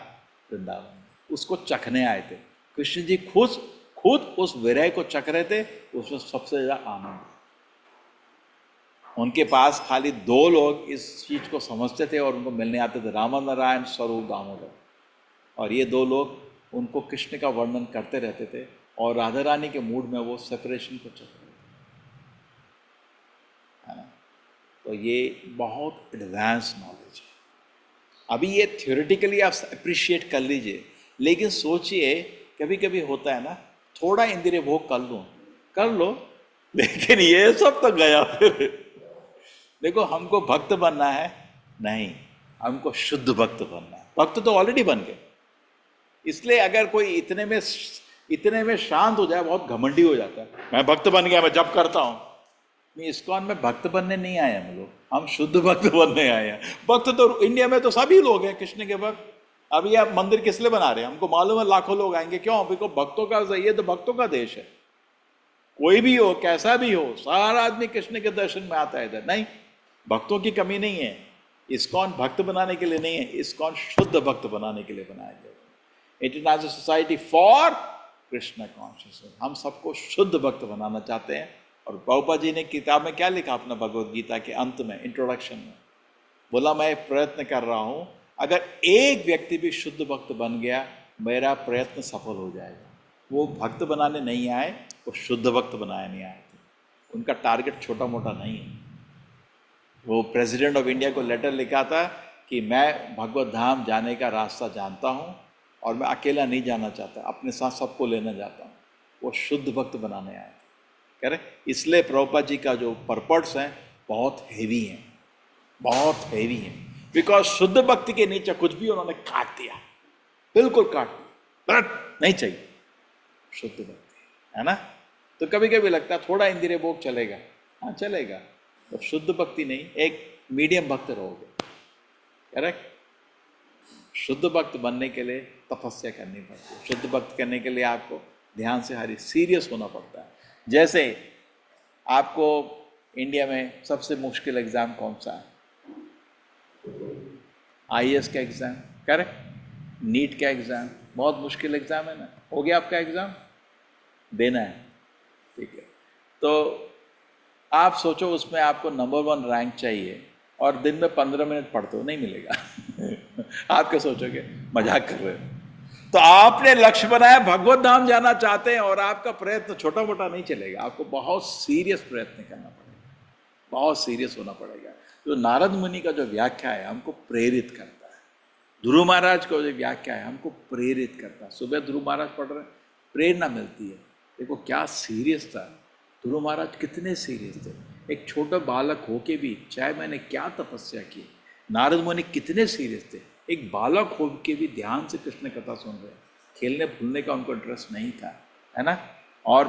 वृंदावन, उसको चखने आए थे। कृष्ण जी खुद उस विरह को चख रहे थे, उसमें सबसे ज़्यादा आनंद। उनके पास खाली 2 लोग इस चीज़ को समझते थे और उनको मिलने आते थे, रामनारायण स्वरूप दामोदर, और ये 2 लोग उनको कृष्ण का वर्णन करते रहते थे और राधा रानी के मूड में वो सेपरेशन को चख रहे थे, है ना। तो ये बहुत एडवांस नॉलेज है। अभी ये थ्योरेटिकली आप अप्रिशिएट कर लीजिए, लेकिन सोचिए कभी कभी होता है ना, थोड़ा इंद्रिय भोग कर लो, लेकिन ये सब तो गया फिर। देखो, हमको भक्त बनना है नहीं, हमको शुद्ध भक्त बनना है। भक्त तो ऑलरेडी बन गए, इसलिए अगर कोई इतने में शांत हो जाए, बहुत घमंडी हो जाता है, मैं भक्त बन गया, मैं जप करता हूँ। नहीं, इस्कॉन में भक्त बनने नहीं आए हम लोग, हम शुद्ध भक्त बनने आए हैं। भक्त तो इंडिया में तो सभी लोग हैं कृष्ण के भक्त। अभी आप मंदिर किस लिए बना रहे हैं? हमको मालूम है लाखों लोग आएंगे, क्यों? बिकॉज भक्तों का, ये तो भक्तों का देश है। कोई भी हो, कैसा भी हो, सारा आदमी कृष्ण के दर्शन में आता है इधर। नहीं, भक्तों की कमी नहीं है। इस्कॉन भक्त बनाने के लिए नहीं है, इस्कॉन शुद्ध भक्त बनाने के लिए बनाया गया। International society for Krishna consciousness. हम सबको शुद्ध भक्त बनाना चाहते हैं। और प्रभुपाद जी ने किताब में क्या लिखा अपना भगवद गीता के अंत में, इंट्रोडक्शन में, बोला मैं प्रयत्न कर रहा हूं, अगर एक व्यक्ति भी शुद्ध भक्त बन गया, मेरा प्रयत्न सफल हो जाएगा। वो भक्त बनाने नहीं आए, वो शुद्ध भक्त बनाने नहीं आए थे। उनका टारगेट छोटा मोटा नहीं है। वो प्रेसिडेंट ऑफ इंडिया को लेटर लिखा था कि मैं भगवत धाम जाने का रास्ता जानता हूँ और मैं अकेला नहीं जाना चाहता, अपने साथ सबको लेना चाहता हूँ। वो शुद्ध भक्त बनाने आए थे, कह रहे। इसलिए प्रभुपाद जी का जो पर्पट्स हैं बहुत हेवी हैं, बहुत हेवी हैं। बिकॉज शुद्ध भक्ति के नीचे कुछ भी उन्होंने काट दिया, बिल्कुल काट दिया, नहीं चाहिए शुद्ध भक्ति, है ना। तो कभी कभी लगता है थोड़ा इंद्रिय भोग चलेगा, हाँ चलेगा, तो शुद्ध भक्ति नहीं, एक मीडियम भक्त रहोगे, करेक्ट। शुद्ध भक्त बनने के लिए तपस्या करनी पड़ती है। शुद्ध भक्त करने के लिए आपको ध्यान से हरी सीरियस होना पड़ता है। जैसे आपको इंडिया में सबसे मुश्किल एग्जाम कौन सा है? IAS का एग्जाम, करेक्ट। नीट का एग्जाम बहुत मुश्किल एग्जाम है ना। हो गया आपका एग्जाम, देना है, ठीक है। तो आप सोचो उसमें आपको नंबर 1 रैंक चाहिए और दिन में 15 मिनट पढ़ते हो, नहीं मिलेगा। आप क्या सोचोगे? मजाक कर रहे हो। तो आपने लक्ष्य बनाया, भगवत धाम जाना चाहते हैं, और आपका प्रयत्न छोटा मोटा नहीं चलेगा, आपको बहुत सीरियस प्रयत्न करना पड़ेगा, बहुत सीरियस होना पड़ेगा। तो नारद मुनि का जो व्याख्या है हमको प्रेरित करता है। ध्रुव महाराज का जो व्याख्या है हमको प्रेरित करता है। सुबह ध्रुव महाराज पढ़ रहे हैं, प्रेरणा मिलती है। देखो क्या सीरियस था ध्रुव महाराज, कितने सीरियस थे। एक छोटा बालक होके भी, चाहे मैंने क्या तपस्या की, नारद मुनि कितने सीरियस थे। एक बालक हो के भी ध्यान से कृष्ण कथा सुन रहे, खेलने फूलने का उनको इंटरेस्ट नहीं था, है ना। और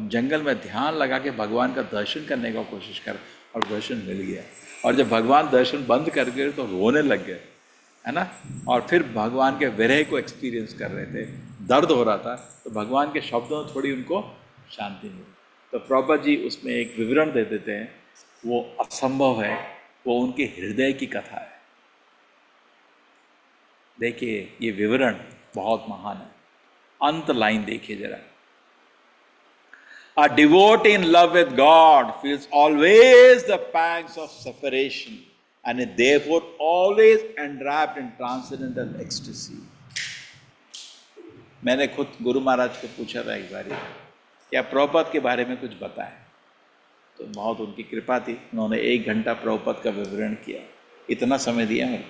जंगल में ध्यान लगा के भगवान का दर्शन करने का कोशिश कर, और दर्शन मिल गया। और जब भगवान दर्शन बंद कर गए तो रोने लग गए, है ना। और फिर भगवान के विरह को एक्सपीरियंस कर रहे थे, दर्द हो रहा था, तो भगवान के शब्दों में थोड़ी उनको शांति मिली। तो प्रभुपाद जी उसमें एक विवरण दे देते हैं, वो असंभव है, वो उनके हृदय की कथा है। देखिए ये विवरण बहुत महान है, अंत लाइन देखिए जरा। A devotee in love with God feels always the pangs of separation and is therefore always enwrapped in transcendental ecstasy. मैंने खुद गुरु महाराज को पूछा था एक बार, क्या प्रभुपाद के बारे में कुछ बताएं, तो बहुत उनकी कृपा थी, उन्होंने 1 घंटा प्रभुपाद का विवरण किया। इतना समय दिया मेरे,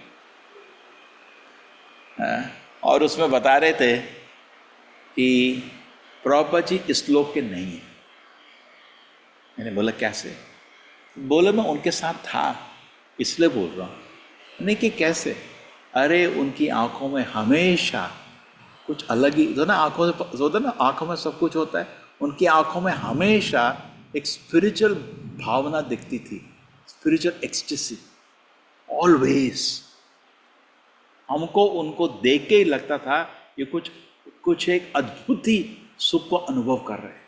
और उसमें बता रहे थे कि प्रभुपाद जी इस लोक के नहीं है। मैंने बोला कैसे? बोले मैं उनके साथ था इसलिए बोल रहा हूँ। नहीं कि कैसे? अरे उनकी आंखों में हमेशा कुछ अलग ही तो ना, आंखों से होता है ना, आंखों में सब कुछ होता है, उनकी आंखों में हमेशा एक स्पिरिचुअल भावना दिखती थी, स्पिरिचुअल एक्सटेसी ऑलवेज। हमको उनको देख के ही लगता था ये कुछ एक अद्भुत ही सुख को अनुभव कर रहे हैं।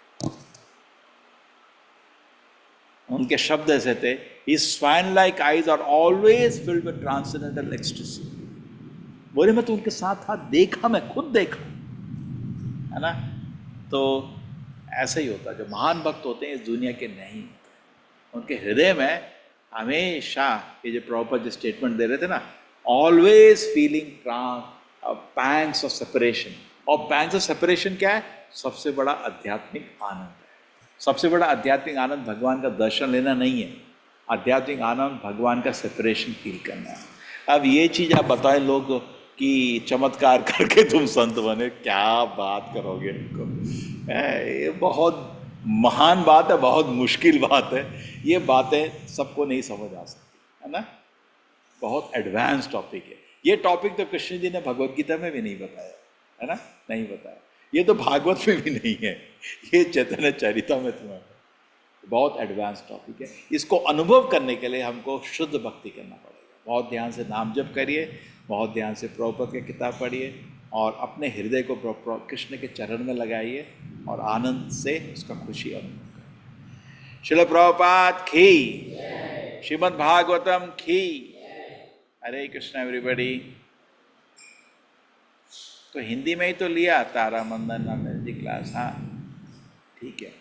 उनके शब्द ऐसे थे, His swan-like eyes are always filled with transcendental ecstasy. बोले मैं तो उनके साथ था, देखा, मैं खुद देखा, है ना। तो ऐसा ही होता है, जो महान भक्त होते हैं इस दुनिया के नहीं होते, उनके हृदय में हमेशा ये जो प्रभुपाद जी स्टेटमेंट दे रहे थे ना, always feeling pangs of separation. और पैंग्स ऑफ सेपरेशन क्या है? सबसे बड़ा आध्यात्मिक आनंद है। सबसे बड़ा आध्यात्मिक आनंद भगवान का दर्शन लेना नहीं है, आध्यात्मिक आनंद भगवान का सेपरेशन फील करना है। अब ये चीज़ आप बताएं लोग कि चमत्कार करके तुम संत बने, क्या बात करोगे इनको? ये बहुत महान बात है, बहुत मुश्किल बात है। ये बातें सबको नहीं समझ आ सकती, है ना। बहुत एडवांस टॉपिक है ये। टॉपिक तो कृष्ण जी ने भगवद गीता में भी नहीं बताया, है ना, नहीं बताया। ये तो भागवत में भी नहीं है, ये चैतन्य चरितामृत में है। बहुत एडवांस टॉपिक है। इसको अनुभव करने के लिए हमको शुद्ध भक्ति करना पड़ेगा। बहुत ध्यान से नाम जप करिए, बहुत ध्यान से प्रभुपाद की किताब पढ़िए और अपने हृदय को कृष्ण के चरण में लगाइए और आनंद से उसका खुशी अनुभव करिए। श्रील प्रभुपाद की, श्रीमद् भागवतम की। हरे कृष्ण एवरीबॉडी। तो हिंदी में ही तो लिया तारा मंदन आनंद जी क्लास। हाँ ठीक है।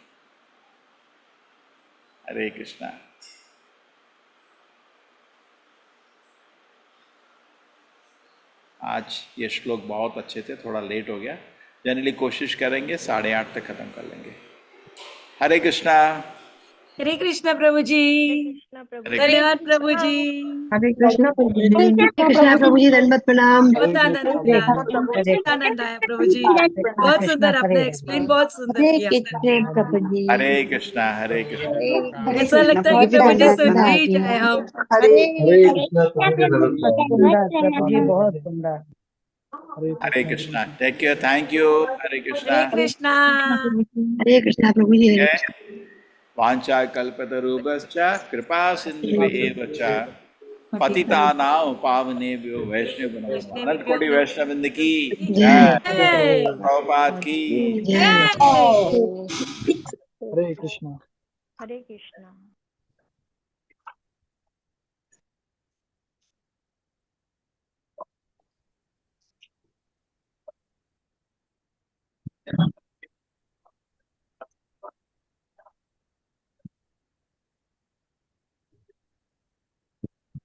हरे कृष्णा। आज ये श्लोक बहुत अच्छे थे, थोड़ा लेट हो गया। जनरली कोशिश करेंगे 8:30 तक खत्म कर लेंगे। हरे कृष्णा। हरे कृष्णा प्रभु जी। धन्यवाद प्रभु जी। हरे कृष्णा प्रभु जी। कृष्णा प्रभु जी, दंडवत प्रणाम। बहुत आनंद आया, बहुत आनंद आया प्रभु जी। बहुत सुंदर, आपने एक्सप्लेन बहुत सुंदर किया। प्रभु जी। हरे कृष्णा। हरे कृष्णा। ऐसा लगता है कि प्रभु जी सुन ही जाए हम। हरे प्रभु जी बहुत सुंदर। Hare Krishna. Take care. Thank you. Hare Krishna. Hare Krishna. Hare Krishna प्रभु जी। हरे कृष्णा। वाञ्छा कल्पतरुभ्यश्च कृपा सिन्धुभ्येव च पतितानां पावनेभ्यो वैष्णवेभ्यो नमो नमः। अनंत कोटि वैष्णव वृंद की जय। जय। प्रभुपाद की जय। हरे कृष्णा। हरे कृष्णा।